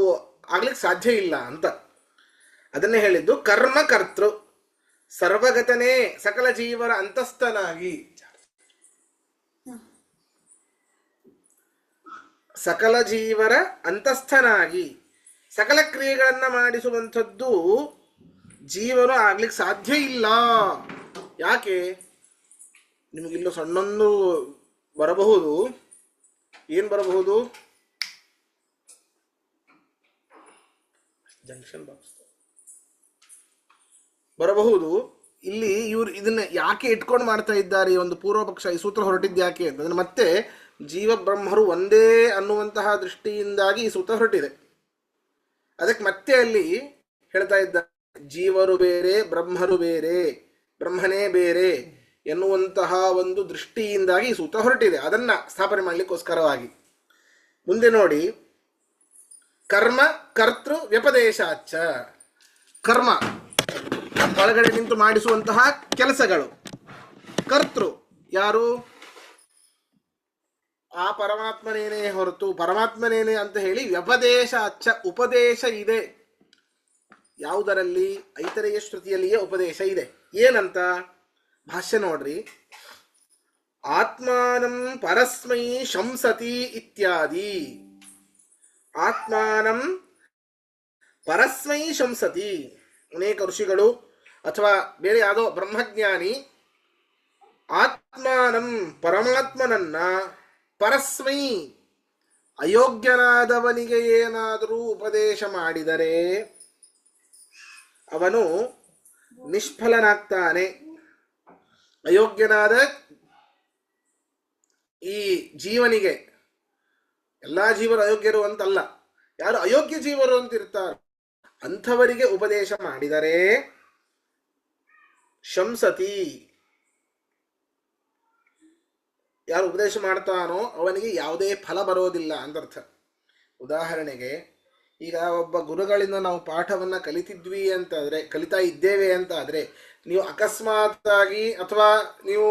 ಆಗ್ಲಿಕ್ಕೆ ಸಾಧ್ಯ ಇಲ್ಲ ಅಂತ ಅದನ್ನೇ ಹೇಳಿದ್ದು. ಕರ್ಮ ಕರ್ತೃ ಸರ್ವಗತನೇ ಸಕಲ ಜೀವರ ಅಂತಸ್ಥನಾಗಿ, ಸಕಲ ಜೀವರ ಅಂತಸ್ಥನಾಗಿ ಸಕಲ ಕ್ರಿಯೆಗಳನ್ನ ಮಾಡಿಸುವಂಥದ್ದು ಜೀವನು ಆಗ್ಲಿಕ್ಕೆ ಸಾಧ್ಯ ಇಲ್ಲ. ಯಾಕೆ? ನಿಮಗಿಲ್ಲೂ ಸಣ್ಣೊಂದು ಬರಬಹುದು. ಏನು ಬರಬಹುದು? ಜಂಕ್ಷನ್ ಬಾಕ್ಸ್ ಬರಬಹುದು. ಇಲ್ಲಿ ಇವರು ಇದನ್ನ ಯಾಕೆ ಇಟ್ಕೊಂಡು ಮಾಡ್ತಾ ಇದ್ದಾರೆ? ಈ ಒಂದು ಪೂರ್ವ ಪಕ್ಷ, ಈ ಸೂತ್ರ ಹೊರಟಿದ್ದು ಯಾಕೆ ಅಂತಂದ್ರೆ ಮತ್ತೆ ಜೀವ ಬ್ರಹ್ಮರು ಒಂದೇ ಅನ್ನುವಂತಹ ದೃಷ್ಟಿಯಿಂದಾಗಿ ಈ ಸೂತ್ರ ಹೊರಟಿದೆ. ಅದಕ್ಕೆ ಮತ್ತೆ ಅಲ್ಲಿ ಹೇಳ್ತಾ ಇದ್ದಾರೆ, ಜೀವರು ಬೇರೆ ಬ್ರಹ್ಮರು ಬೇರೆ, ಬ್ರಹ್ಮನೇ ಬೇರೆ ಎನ್ನುವಂತಹ ಒಂದು ದೃಷ್ಟಿಯಿಂದಾಗಿ ಈ ಸೂತ್ರ ಹೊರಟಿದೆ. ಅದನ್ನ ಸ್ಥಾಪನೆ ಮಾಡಲಿಕ್ಕೋಸ್ಕರವಾಗಿ ಮುಂದೆ ನೋಡಿ, ಕರ್ಮ ಕರ್ತೃ ವ್ಯಪದೇಶಾಚ. ಕರ್ಮ ಒಳಗಡೆ ನಿಂತು ಮಾಡಿಸುವಂತಹ ಕೆಲಸಗಳು. ಕರ್ತೃ ಯಾರು? ಆ ಪರಮಾತ್ಮನೇನೇ ಹೊರತು ಪರಮಾತ್ಮನೇನೆ ಅಂತ ಹೇಳಿ ವ್ಯಪದೇಶಾಚ ಉಪದೇಶ ಇದೆ. ಯಾವುದರಲ್ಲಿ? ಐತರೇಯ ಶ್ರುತಿಯಲ್ಲಿಯೇ ಉಪದೇಶ ಇದೆ. ಏನಂತ? ಭಾಷ್ಯ ನೋಡ್ರಿ. ಆತ್ಮಾನಂ ಪರಸ್ಮೈ ಶಂಸತಿ ಇತ್ಯಾದಿ. ಆತ್ಮಾನಂ ಪರಸ್ಮೈ ಶಂಸತಿ. ಅನೇಕ ಋಷಿಗಳು ಅಥವಾ ಬೇರೆ ಯಾವುದೋ ಬ್ರಹ್ಮಜ್ಞಾನಿ ಆತ್ಮಾನಂ ಪರಮಾತ್ಮನನ್ನ ಪರಸ್ಮೈ ಅಯೋಗ್ಯನಾದವನಿಗೆ ಏನಾದರೂ ಉಪದೇಶ ಮಾಡಿದರೆ ಅವನು ನಿಷ್ಫಲನಾಗ್ತಾನೆ. ಅಯೋಗ್ಯನಾದ ಈ ಜೀವನಿಗೆ, ಎಲ್ಲಾ ಜೀವರು ಅಯೋಗ್ಯರು ಅಂತಲ್ಲ, ಯಾರು ಅಯೋಗ್ಯ ಜೀವರು ಅಂತಿರ್ತಾರೆ ಅಂಥವರಿಗೆ ಉಪದೇಶ ಮಾಡಿದರೆ ಶಂಸತಿ. ಯಾರು ಉಪದೇಶ ಮಾಡ್ತಾನೋ ಅವನಿಗೆ ಯಾವುದೇ ಫಲ ಬರೋದಿಲ್ಲ ಅಂತರ್ಥ. ಉದಾಹರಣೆಗೆ, ಈಗ ಒಬ್ಬ ಗುರುಗಳಿಂದ ನಾವು ಪಾಠವನ್ನ ಕಲಿತಾ ಇದ್ದೇವೆ ಅಂತ ಆದ್ರೆ, ನೀವು ಅಕಸ್ಮಾತ್ ಆಗಿ ಅಥವಾ ನೀವು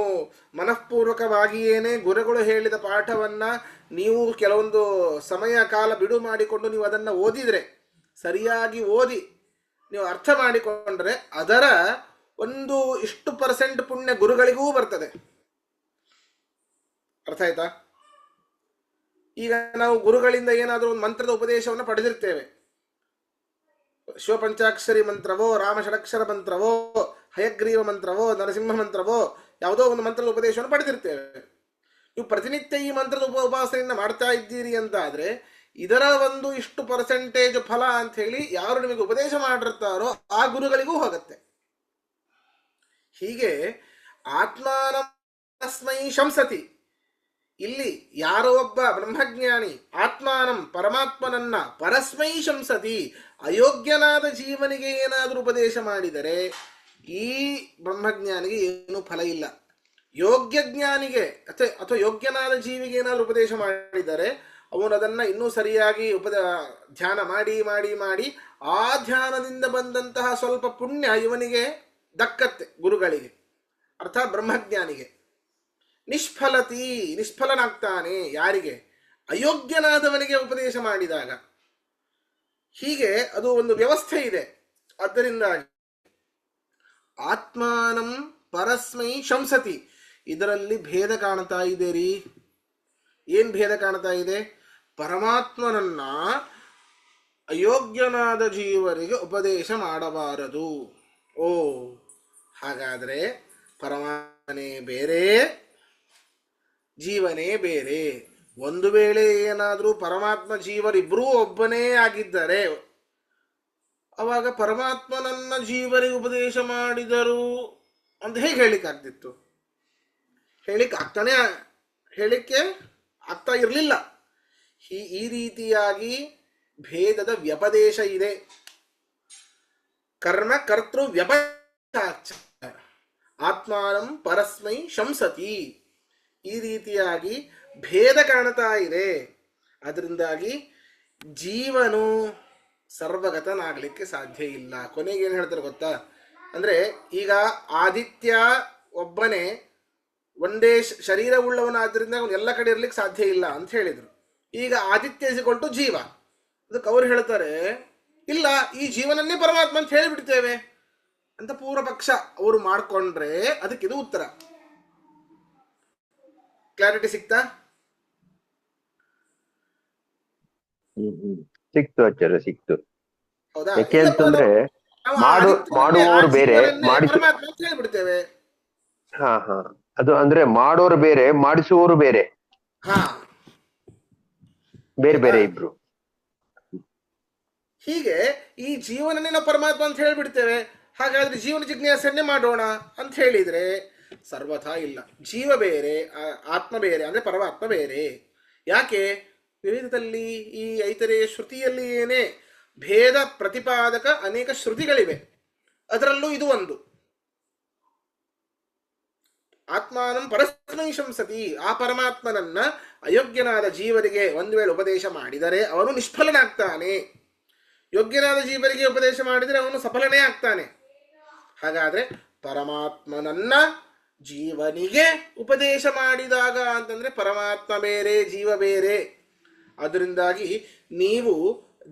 ಮನಃಪೂರ್ವಕವಾಗಿಯೇನೆ ಗುರುಗಳು ಹೇಳಿದ ಪಾಠವನ್ನ ನೀವು ಕೆಲವೊಂದು ಸಮಯ ಕಾಲ ಬಿಡು ಮಾಡಿಕೊಂಡು ನೀವು ಅದನ್ನ ಓದಿದ್ರೆ, ಸರಿಯಾಗಿ ಓದಿ ನೀವು ಅರ್ಥ ಮಾಡಿಕೊಂಡ್ರೆ ಅದರ ಒಂದು ಇಷ್ಟು ಪರ್ಸೆಂಟ್ ಪುಣ್ಯ ಗುರುಗಳಿಗೂ ಬರ್ತದೆ. ಅರ್ಥ ಆಯ್ತಾ? ಈಗ ನಾವು ಗುರುಗಳಿಂದ ಏನಾದರೂ ಒಂದು ಮಂತ್ರದ ಉಪದೇಶವನ್ನು ಪಡೆದಿರ್ತೇವೆ. ಶಿವಪಂಚಾಕ್ಷರಿ ಮಂತ್ರವೋ, ರಾಮ ಷಡಕ್ಷರ ಮಂತ್ರವೋ, ಹಯಗ್ರೀವ ಮಂತ್ರವೋ, ನರಸಿಂಹ ಮಂತ್ರವೋ, ಯಾವುದೋ ಒಂದು ಮಂತ್ರದ ಉಪದೇಶವನ್ನು ಪಡೆದಿರ್ತೇವೆ. ನೀವು ಪ್ರತಿನಿತ್ಯ ಈ ಮಂತ್ರದ ಉಪಾಸನೆಯನ್ನು ಮಾಡ್ತಾ ಇದ್ದೀರಿ ಅಂತ ಆದ್ರೆ ಇದರ ಒಂದು ಇಷ್ಟು ಪರ್ಸೆಂಟೇಜ್ ಫಲ ಅಂತ ಹೇಳಿ ಯಾರು ನಿಮಗೆ ಉಪದೇಶ ಮಾಡಿರ್ತಾರೋ ಆ ಗುರುಗಳಿಗೂ ಹೋಗುತ್ತೆ. ಹೀಗೆ ಆತ್ಮಾನಸ್ಮೈ ಶಂಸತಿ. ಇಲ್ಲಿ ಯಾರೋ ಒಬ್ಬ ಬ್ರಹ್ಮಜ್ಞಾನಿ ಆತ್ಮಾನಂ ಪರಮಾತ್ಮನನ್ನ ಪರಸ್ಮೈ ಶಂಸತಿ, ಅಯೋಗ್ಯನಾದ ಜೀವನಿಗೆ ಏನಾದರೂ ಉಪದೇಶ ಮಾಡಿದರೆ ಈ ಬ್ರಹ್ಮಜ್ಞಾನಿಗೆ ಏನೂ ಫಲ ಇಲ್ಲ. ಯೋಗ್ಯ ಜ್ಞಾನಿಗೆ ಅಥವಾ ಯೋಗ್ಯನಾದ ಜೀವಿಗೆ ಏನಾದರೂ ಉಪದೇಶ ಮಾಡಿದರೆ ಅವನು ಅದನ್ನ ಇನ್ನೂ ಸರಿಯಾಗಿ ಧ್ಯಾನ ಮಾಡಿ ಮಾಡಿ ಮಾಡಿ ಆ ಧ್ಯಾನದಿಂದ ಬಂದಂತಹ ಸ್ವಲ್ಪ ಪುಣ್ಯ ಇವನಿಗೆ ದಕ್ಕತ್ತೆ, ಗುರುಗಳಿಗೆ ಅರ್ಥಾತ್ ಬ್ರಹ್ಮಜ್ಞಾನಿಗೆ. ನಿಷ್ಫಲನಾಗ್ತಾನೆ. ಯಾರಿಗೆ? ಅಯೋಗ್ಯನಾದವನಿಗೆ ಉಪದೇಶ ಮಾಡಿದಾಗ. ಹೀಗೆ ಅದು ಒಂದು ವ್ಯವಸ್ಥೆ ಇದೆ. ಆದ್ದರಿಂದ ಆತ್ಮಾನಂ ಪರಸ್ಮೈ ಶಂಸತಿ, ಇದರಲ್ಲಿ ಭೇದ ಕಾಣ್ತಾ ಇದೆ ರೀ. ಏನ್ ಭೇದ ಕಾಣ್ತಾ ಇದೆ? ಪರಮಾತ್ಮನನ್ನ ಅಯೋಗ್ಯನಾದ ಜೀವರಿಗೆ ಉಪದೇಶ ಮಾಡಬಾರದು. ಓ, ಹಾಗಾದ್ರೆ ಪರಮಾತ್ಮನೇ ಬೇರೆ, ಜೀವನೇ ಬೇರೆ. ಒಂದು ವೇಳೆ ಏನಾದರೂ ಪರಮಾತ್ಮ ಜೀವರಿಬ್ಬರೂ ಒಬ್ಬನೇ ಆಗಿದ್ದರೆ ಅವಾಗ ಪರಮಾತ್ಮನನ್ನ ಜೀವರಿಗೆ ಉಪದೇಶ ಮಾಡಿದರು ಅಂತ ಹೇಗೆ ಹೇಳಿಕ್ಕೆ ಆಗ್ತಿತ್ತು? ಹೇಳಿಕ್ಕೆ ಆಗ್ತಾ ಇರಲಿಲ್ಲ. ಈ ರೀತಿಯಾಗಿ ಭೇದದ ವ್ಯಪದೇಶ ಇದೆ. ಕರ್ಮ ಕರ್ತೃ ವ್ಯಪದೇಶ ಆತ್ಮಾನಂ ಪರಸ್ಮೈ ಶಂಸತಿ, ಈ ರೀತಿಯಾಗಿ ಭೇದ ಕಾಣ್ತಾ ಇದೆ. ಅದರಿಂದಾಗಿ ಜೀವನು ಸರ್ವಗತನಾಗಲಿಕ್ಕೆ ಸಾಧ್ಯ ಇಲ್ಲ. ಕೊನೆಗೆ ಏನು ಹೇಳ್ತಾರೆ ಗೊತ್ತಾ? ಅಂದರೆ ಈಗ ಆದಿತ್ಯ ಒಬ್ಬನೇ ಒಂದೇ ಶರೀರವುಳ್ಳವನಾದ್ರಿಂದ ಅವನು ಎಲ್ಲ ಕಡೆ ಇರ್ಲಿಕ್ಕೆ ಸಾಧ್ಯ ಇಲ್ಲ ಅಂತ ಹೇಳಿದರು. ಈಗ ಆದಿತ್ಯ ಇಸಿಕೊಳ್ತು ಜೀವ. ಅದಕ್ಕೆ ಅವ್ರು ಹೇಳ್ತಾರೆ, ಇಲ್ಲ, ಈ ಜೀವನನ್ನೇ ಪರಮಾತ್ಮ ಅಂತ ಹೇಳಿಬಿಡ್ತೇವೆ ಅಂತ ಪೂರ್ವ ಪಕ್ಷ ಅವರು ಮಾಡಿಕೊಂಡ್ರೆ ಅದಕ್ಕಿದು ಉತ್ತರ. ಕ್ಲಾರಿಟಿ ಸಿಕ್ತಾ? ಸಿಕ್ತು ಆಚಾರ್ಯ, ಸಿಕ್ತು. ಹೌದಾ? ಯಾಕೆ ಅಂತಂದ್ರೆ ಮಾಡುವವರು ಬೇರೆ, ಪರಮಾತ್ಮ ಅಂತ ಹೇಳಿಬಿಡ್ತೇವೆ. ಹಾ, ಅದು ಅಂದ್ರೆ ಮಾಡೋರು ಬೇರೆ, ಮಾಡಿಸುವವರು ಬೇರೆ, ಬೇರೆ ಬೇರೆ ಇಬ್ರು. ಹೀಗೆ ಈ ಜೀವನನೇ ನಾವು ಪರಮಾತ್ಮ ಅಂತ ಹೇಳಿಬಿಡ್ತೇವೆ. ಹಾಗಾದ್ರೆ ಜೀವನ ಜಿಜ್ಞಾಸನ್ನೇ ಮಾಡೋಣ ಅಂತ ಹೇಳಿದ್ರೆ ಸರ್ವಥಾ ಇಲ್ಲ. ಜೀವ ಬೇರೆ, ಆತ್ಮ ಬೇರೆ, ಅಂದ್ರೆ ಪರಮಾತ್ಮ ಬೇರೆ. ಯಾಕೆ? ವೇದದಲ್ಲಿ ಈ ಐತರೇಯ ಶ್ರುತಿಯಲ್ಲಿ ಏನೇ ಭೇದ ಪ್ರತಿಪಾದಕ ಅನೇಕ ಶ್ರುತಿಗಳಿವೆ. ಅದರಲ್ಲೂ ಇದು ಒಂದು. ಆತ್ಮಾನಂ ಪರಸ್ಮೈ ಶಂಸತಿ, ಆ ಪರಮಾತ್ಮನನ್ನ ಅಯೋಗ್ಯನಾದ ಜೀವರಿಗೆ ಒಂದು ವೇಳೆ ಉಪದೇಶ ಮಾಡಿದರೆ ಅವನು ನಿಷ್ಫಲನಾಗ್ತಾನೆ, ಯೋಗ್ಯನಾದ ಜೀವರಿಗೆ ಉಪದೇಶ ಮಾಡಿದರೆ ಅವನು ಸಫಲನೇ ಆಗ್ತಾನೆ. ಹಾಗಾದ್ರೆ ಪರಮಾತ್ಮನನ್ನ ಜೀವನಿಗೆ ಉಪದೇಶ ಮಾಡಿದಾಗ ಅಂತಂದ್ರೆ ಪರಮಾತ್ಮ ಬೇರೆ, ಜೀವ ಬೇರೆ. ಅದರಿಂದಾಗಿ ನೀವು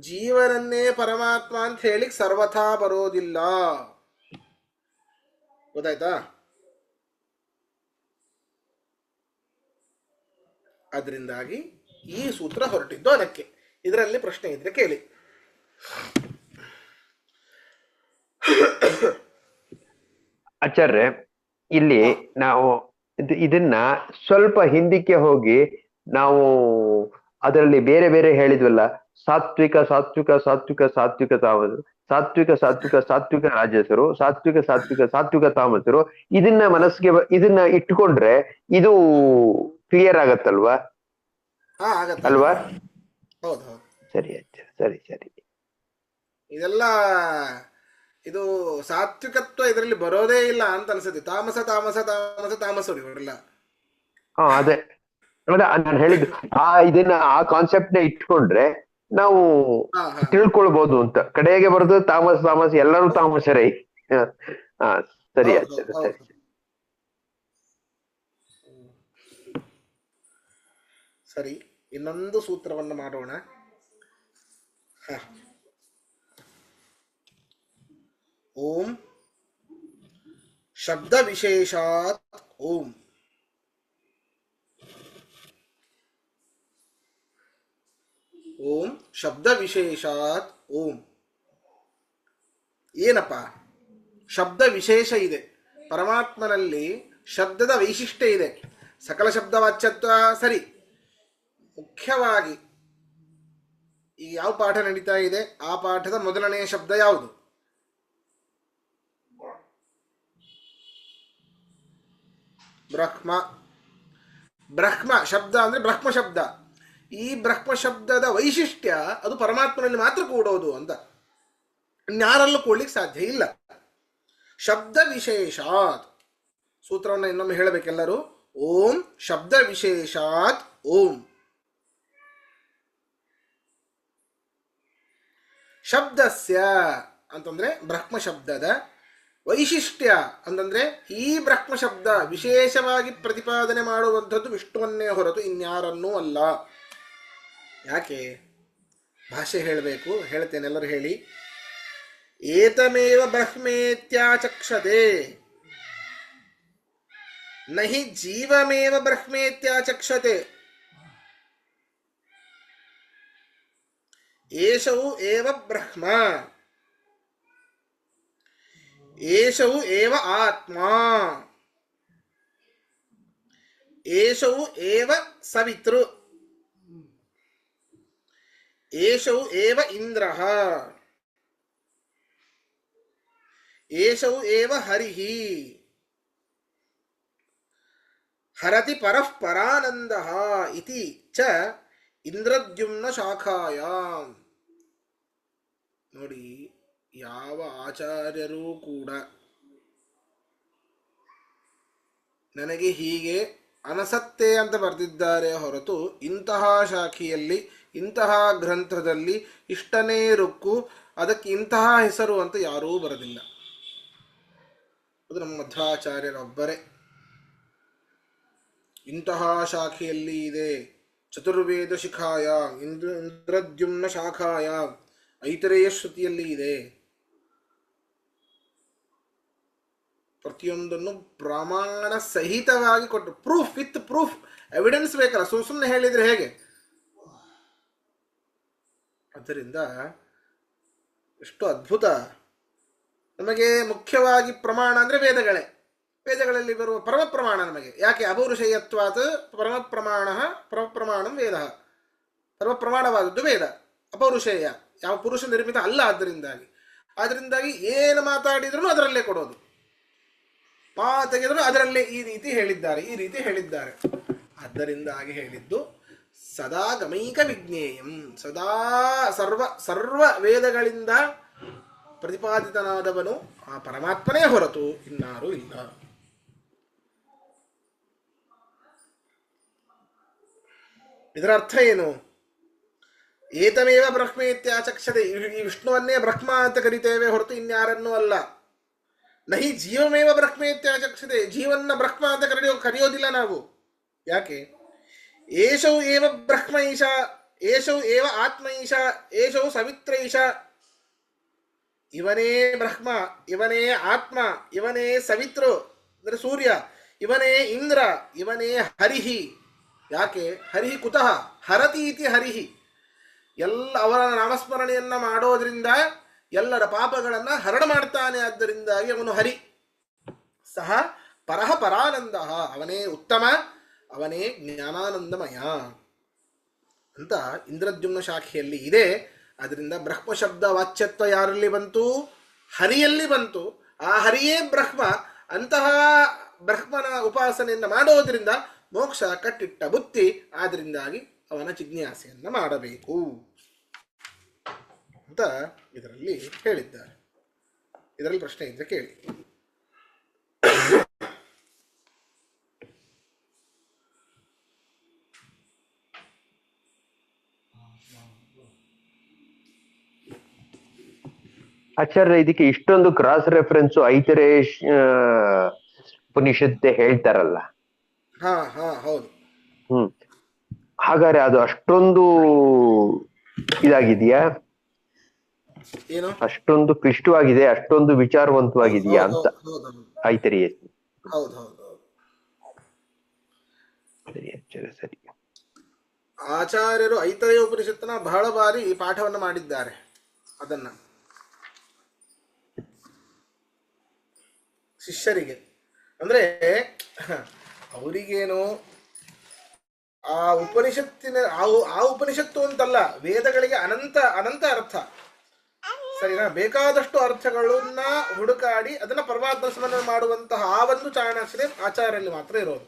ಜೀವನನ್ನೇ ಪರಮಾತ್ಮ ಅಂತ ಹೇಳಿ ಸರ್ವಥಾ ಬರೋದಿಲ್ಲ. ಗೊತ್ತಾಯ್ತಾ? ಅದರಿಂದಾಗಿ ಈ ಸೂತ್ರ ಹೊರಟಿದ್ದು ಅದಕ್ಕೆ. ಇದರಲ್ಲಿ ಪ್ರಶ್ನೆ ಇದ್ರೆ ಕೇಳಿ. ಆಚಾರ್ಯ, ಇಲ್ಲಿ ನಾವು ಇದನ್ನ ಸ್ವಲ್ಪ ಹಿಂದಕ್ಕೆ ಹೋಗಿ ನಾವು ಅದರಲ್ಲಿ ಬೇರೆ ಬೇರೆ ಹೇಳಿದ್ವಲ್ಲ, ಸಾತ್ವಿಕ ಸಾತ್ವಿಕ ಸಾತ್ವಿಕ ಸಾತ್ವಿಕ ತಾಮಸರು, ಸಾತ್ವಿಕ ಸಾತ್ವಿಕ ಸಾತ್ವಿಕ ರಾಜಸರು, ಸಾತ್ವಿಕ ಸಾತ್ವಿಕ ಸಾತ್ವಿಕ ತಾಮಸರು. ಇದನ್ನ ಮನಸ್ಸಿಗೆ ಇದನ್ನ ಇಟ್ಟುಕೊಂಡ್ರೆ ಇದು ಕ್ಲಿಯರ್ ಆಗತ್ತಲ್ವಾ? ಅಲ್ವಾ? ಹೌದು, ಸರಿ ಆಯ್ತು, ಸರಿ ಸರಿ. ಇದೆಲ್ಲ ಇದು ಸಾತ್ವಿಕತ್ವ ಇದರಲ್ಲಿ ಬರೋದೇ ಇಲ್ಲ ಅಂತ ಅನ್ಸುತ್ತೆ. ತಾಮಸ ತಾಮಸ ತಾಮಸ ತಾಮಸರು ಇವರೆಲ್ಲ. ಅದೇ ನಾನು ಹೇಳಿದ್ದು. ಇದನ್ನ ಆ ಕಾನ್ಸೆಪ್ಟ್ ನ ಇಟ್ಕೊಂಡ್ರೆ ನಾವು ತಿಳ್ಕೊಳ್ಬಹುದು ಅಂತ. ಕಡೆಗೆ ಬರೋದು ತಾಮಸ್ ತಾಮಸ್, ಎಲ್ಲರೂ ತಾಮಸರೇ. ಸರಿ ಆಯ್ತು, ಸರಿ. ಸರಿ, ಇನ್ನೊಂದು ಸೂತ್ರವನ್ನು ಮಾಡೋಣ. ಓಂ ಶಬ್ದ ವಿಶೇಷಾತ್ ಓಂ. ಓಂ ಶಬ್ದ ವಿಶೇಷಾತ್ ಓಂ. ಏನಪ್ಪ? ಶಬ್ದ ವಿಶೇಷ ಇದೆ ಪರಮಾತ್ಮನಲ್ಲಿ, ಶಬ್ದದ ವೈಶಿಷ್ಟ್ಯ ಇದೆ. ಸಕಲ ಶಬ್ದ ವಾಚ್ಯತ್ವ ಸರಿ. ಮುಖ್ಯವಾಗಿ ಈ ಯಾವ ಪಾಠ ನಡೀತಾ ಇದೆ ಆ ಪಾಠದ ಮೊದಲನೆಯ ಶಬ್ದ ಯಾವುದು? ಬ್ರಹ್ಮ. ಬ್ರಹ್ಮ ಶಬ್ದ ಅಂದ್ರೆ ಬ್ರಹ್ಮ ಶಬ್ದ. ಈ ಬ್ರಹ್ಮ ಶಬ್ದದ ವೈಶಿಷ್ಟ್ಯ ಅದು ಪರಮಾತ್ಮನಲ್ಲಿ ಮಾತ್ರ ಕೂಡೋದು ಅಂತ, ಇನ್ಯಾರಲ್ಲೂ ಕೂಡ್ಲಿಕ್ಕೆ ಸಾಧ್ಯ ಇಲ್ಲ. ಶಬ್ದ ವಿಶೇಷಾತ್. ಸೂತ್ರವನ್ನು ಇನ್ನೊಮ್ಮೆ ಹೇಳಬೇಕೆಲ್ಲರೂ. ಓಂ ಶಬ್ದ ವಿಶೇಷಾತ್ ಓಂ. ಶಬ್ದಸ್ಯ ಅಂತಂದ್ರೆ ಬ್ರಹ್ಮ ಶಬ್ದದ ವೈಶಿಷ್ಟ್ಯ ಅಂತಂದ್ರೆ ಈ ಬ್ರಹ್ಮ ಶಬ್ದ ವಿಶೇಷವಾಗಿ ಪ್ರತಿಪಾದನೆ ಮಾಡುವಂಥದ್ದು ವಿಷ್ಣುವನ್ನೇ ಹೊರತು ಇನ್ಯಾರನ್ನೂ ಅಲ್ಲ. ಯಾಕೆ? ಭಾಷೆ ಹೇಳಬೇಕು. ಹೇಳ್ತೇನೆ, ಎಲ್ಲರೂ ಹೇಳಿ. ಏತಮೇವ ಬ್ರಹ್ಮೇತ್ಯಾಚಕ್ಷತೆ ನಹಿ ಜೀವಮೇವ ಬ್ರಹ್ಮೇತ್ಯಾಚಕ್ಷತೆ. ಏಷೌ ಏವ ಬ್ರಹ್ಮ, ಏಷೌ ಏವ ಆತ್ಮ, ಏಷೌ ಏವ ಸವಿತೃ, ಏಷೌ ಏವ ಇಂದ್ರಃ, ಏಷೌ ಏವ ಹರಿಃ, ಹರತಿ ಪರಃ ಪರಾನಂದ ಇತಿ ಚ ಇಂದ್ರದ್ಯುಮ್ನ ಶಾಖಾಯಾಂ. ನೋಡಿ, ಯಾವ ಆಚಾರ್ಯರೂ ಕೂಡ ನನಗೆ ಹೀಗೆ ಅನಸತ್ತೆ ಅಂತ ಬರೆದಿದ್ದಾರೆ ಹೊರತು ಇಂತಹ ಶಾಖೆಯಲ್ಲಿ ಇಂತಹ ಗ್ರಂಥದಲ್ಲಿ ಇಷ್ಟನೇ ರುಕ್ಕು ಅದಕ್ಕೆ ಇಂತಹ ಹೆಸರು ಅಂತ ಯಾರೂ ಬರೆದಿಲ್ಲ. ಅದು ನಮ್ಮ ಮಧ್ವಾಚಾರ್ಯರೊಬ್ಬರೇ. ಇಂತಹ ಶಾಖೆಯಲ್ಲಿ ಇದೆ, ಚತುರ್ವೇದ ಶಿಖಾಯ, ಇಂದ್ರದ್ಯುಮ್ನ ಶಾಖಾಯ, ಐತರೇಯ ಶ್ರುತಿಯಲ್ಲಿ ಇದೆ. ಪ್ರತಿಯೊಂದನ್ನು ಪ್ರಮಾಣ ಸಹಿತವಾಗಿ ಕೊಟ್ಟು, ಪ್ರೂಫ್ ವಿತ್ ಪ್ರೂಫ್, ಎವಿಡೆನ್ಸ್ ಬೇಕಲ್ಲ, ಸುಮ್ಮನೆ ಹೇಳಿದ್ರೆ ಹೇಗೆ? ಆದ್ದರಿಂದ ಎಷ್ಟು ಅದ್ಭುತ. ನಮಗೆ ಮುಖ್ಯವಾಗಿ ಪ್ರಮಾಣ ಅಂದರೆ ವೇದಗಳೇ. ವೇದಗಳಲ್ಲಿ ಬರುವ ಪರಮ ಪ್ರಮಾಣ ನಮಗೆ ಯಾಕೆ? ಅಪೌರುಷೇಯತ್ವಾತ್ ಪರಮ ಪ್ರಮಾಣಂ ವೇದ. ಪರಮ ಪ್ರಮಾಣವಾದದ್ದು ವೇದ, ಅಪೌರುಷೇಯ, ಯಾವ ಪುರುಷ ನಿರ್ಮಿತ ಅಲ್ಲ. ಆದ್ದರಿಂದಾಗಿ ಏನು ಮಾತಾಡಿದ್ರು ಅದರಲ್ಲೇ ಕೊಡೋದು, ಮಾತಾಡಿದ್ರು ಅದರಲ್ಲೇ ಈ ರೀತಿ ಹೇಳಿದ್ದಾರೆ. ಆದ್ದರಿಂದಾಗಿ ಹೇಳಿದ್ದು ಸದಾ ಗಮೈಕ ವಿಜ್ಞೇಯಂ, ಸದಾ ಸರ್ವ ವೇದಗಳಿಂದ ಪ್ರತಿಪಾದಿತನಾದವನು ಆ ಪರಮಾತ್ಮನೇ ಹೊರತು ಇನ್ನಾರೂ ಇಲ್ಲ. ಇದರ ಅರ್ಥ ಏನು? ಏತಮೇವ ಬ್ರಹ್ಮೇತ್ಯಾಚಕ್ಷತೆ, ಈ ವಿಷ್ಣುವನ್ನೇ ಬ್ರಹ್ಮ ಅಂತ ಕರಿತೇವೆ ಹೊರತು ಇನ್ಯಾರನ್ನೂ ಅಲ್ಲ. ನಹಿ ಜೀವಮೇವ ಬ್ರಹ್ಮೇತ್ಯಾಚಕ್ಷತೆ, ಜೀವನ್ನ ಬ್ರಹ್ಮ ಅಂತ ಕರೆಯೋದಿಲ್ಲ ನಾವು. ಯಾಕೆ? ಏಷೌ ಏವ ಬ್ರಹ್ಮ ಈಶ, ಏಷೌ ಏವ ಆತ್ಮ ಈಶ, ಏಷೌ ಸವಿತ್ರ ಈಶ. ಇವನೇ ಬ್ರಹ್ಮ, ಇವನೇ ಆತ್ಮ, ಇವನೇ ಸವಿತ್ರು ಅಂದರೆ ಸೂರ್ಯ, ಇವನೇ ಇಂದ್ರ, ಇವನೇ ಹರಿಹಿ. ಯಾಕೆ? ಹರಿಹಿ ಕುತಃ ಹರತಿ ಇತಿ ಹರಿಹಿ. ಎಲ್ಲ ಅವರ ನಾಮಸ್ಮರಣೆಯನ್ನ ಮಾಡೋದ್ರಿಂದ ಎಲ್ಲರ ಪಾಪಗಳನ್ನು ಹರಣ ಮಾಡ್ತಾನೆ. ಆದ್ದರಿಂದಾಗಿ ಅವನು ಹರಿ. ಸಹ ಪರಃ ಪರಾನಂದ, ಅವನೇ ಉತ್ತಮ, ಅವನೇ ಜ್ಞಾನಾನಂದಮಯ ಅಂತ ಇಂದ್ರದ್ಯುಮ್ನ ಶಾಖೆಯಲ್ಲಿ ಇದೆ. ಅದರಿಂದ ಬ್ರಹ್ಮ ಶಬ್ದ ವಾಚ್ಯತ್ವ ಯಾರಲ್ಲಿ ಬಂತು? ಹರಿಯಲ್ಲಿ ಬಂತು. ಆ ಹರಿಯೇ ಬ್ರಹ್ಮ. ಅಂತಹ ಬ್ರಹ್ಮನ ಉಪಾಸನೆಯನ್ನು ಮಾಡೋದ್ರಿಂದ ಮೋಕ್ಷ ಕಟ್ಟಿಟ್ಟ ಬುತ್ತಿ. ಆದ್ದರಿಂದಾಗಿ ಅವನ ಜಿಜ್ಞಾಸೆಯನ್ನು ಮಾಡಬೇಕು ಅಂತ ಇದರಲ್ಲಿ ಹೇಳಿದ್ದಾರೆ. ಇದರಲ್ಲಿ ಪ್ರಶ್ನೆ ಇದ್ರೆ ಕೇಳಿ. ಆಚಾರ್ಯ, ಇದಕ್ಕೆ ಇಷ್ಟೊಂದು ಕ್ರಾಸ್ ರೆಫರೆನ್ಸ್ ಐತರೇಶ್ ಉಪನಿಷತ್ತೆ ಹೇಳ್ತಾರಲ್ಲ. ಹೌದು. ಹಾಗಾದ್ರೆ ಅದು ಅಷ್ಟೊಂದು ಇದಾಗಿದೆಯಾ? ಏನು? ಅಷ್ಟೊಂದು ಕ್ಲಿಷ್ಟವಾಗಿದೆ, ಅಷ್ಟೊಂದು ವಿಚಾರವಂತವಾಗಿದೆಯಾ ಅಂತ ಐತರೇಯ? ಹೌದು. ಸರಿ. ಆಚಾರ್ಯರು ಐತರೇಯ ಉಪನಿಷತ್ತನ್ನ ಬಹಳ ಬಾರಿ ಪಾಠವನ್ನು ಮಾಡಿದ್ದಾರೆ. ಅದನ್ನ ಶಿಷ್ಯರಿಗೆ ಅಂದ್ರೆ ಅವರಿಗೇನು ಆ ಉಪನಿಷತ್ತಿನ ಆ ಉಪನಿಷತ್ತು ಅಂತಲ್ಲ, ವೇದಗಳಿಗೆ ಅನಂತ ಅರ್ಥ. ಸರಿನಾ? ಬೇಕಾದಷ್ಟು ಅರ್ಥಗಳನ್ನ ಹುಡುಕಾಡಿ ಅದನ್ನ ಪರಮಾತ್ಮ ಸ್ಮರಣೆ ಮಾಡುವಂತಹ ಆ ಒಂದು ಚಾಣಾಕ್ಷತೆ ಆಚಾರ್ಯಲ್ಲಿ ಮಾತ್ರ ಇರೋದು.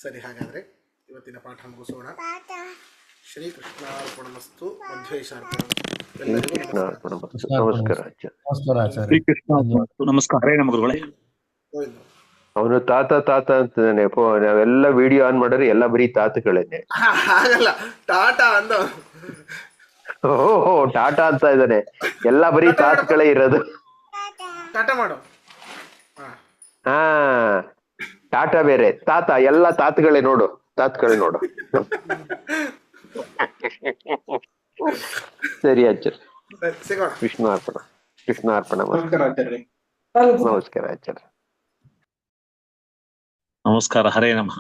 ಸರಿ, ಹಾಗಾದ್ರೆ ಇವತ್ತಿನ ಪಾಠ ಮುಗಿಸೋಣ. ಶ್ರೀಕೃಷ್ಣಾರ್ಪಣಮಸ್ತು. ಮಧ್ವೇಶಾರ್ಪಣ. ನಮಸ್ಕಾರ. ನಮಸ್ಕಾರ. ಅವನು ತಾತ ಅಂತಾನೆ. ನಾವೆಲ್ಲ ವಿಡಿಯೋ ಆನ್ ಮಾಡಿದ್ರೆ ಎಲ್ಲ ಬರೀ ತಾತಗಳೇನೆ. ಹಾಗಲ್ಲ, ಟಾಟಾ ಅಂತ. ಓಹೋ, ಟಾಟಾ ಅಂತ ಇದ್ದಾನೆ. ಎಲ್ಲ ಬರೀ ತಾತಗಳೇ ಇರೋದು. ಟಾಟಾ ಮಾಡು. ಹಾ, ಟಾಟಾ ಬೇರೆ, ತಾತ ಎಲ್ಲ ತಾತಗಳೇ ನೋಡು. ಸರಿ ಆಚಾರ್ಯ. ಕೃಷ್ಣ ಅರ್ಪಣ. ನಮಸ್ಕಾರ ಆಚಾರ್ಯ. ನಮಸ್ಕಾರ. ಹರೇ ನಮಃ.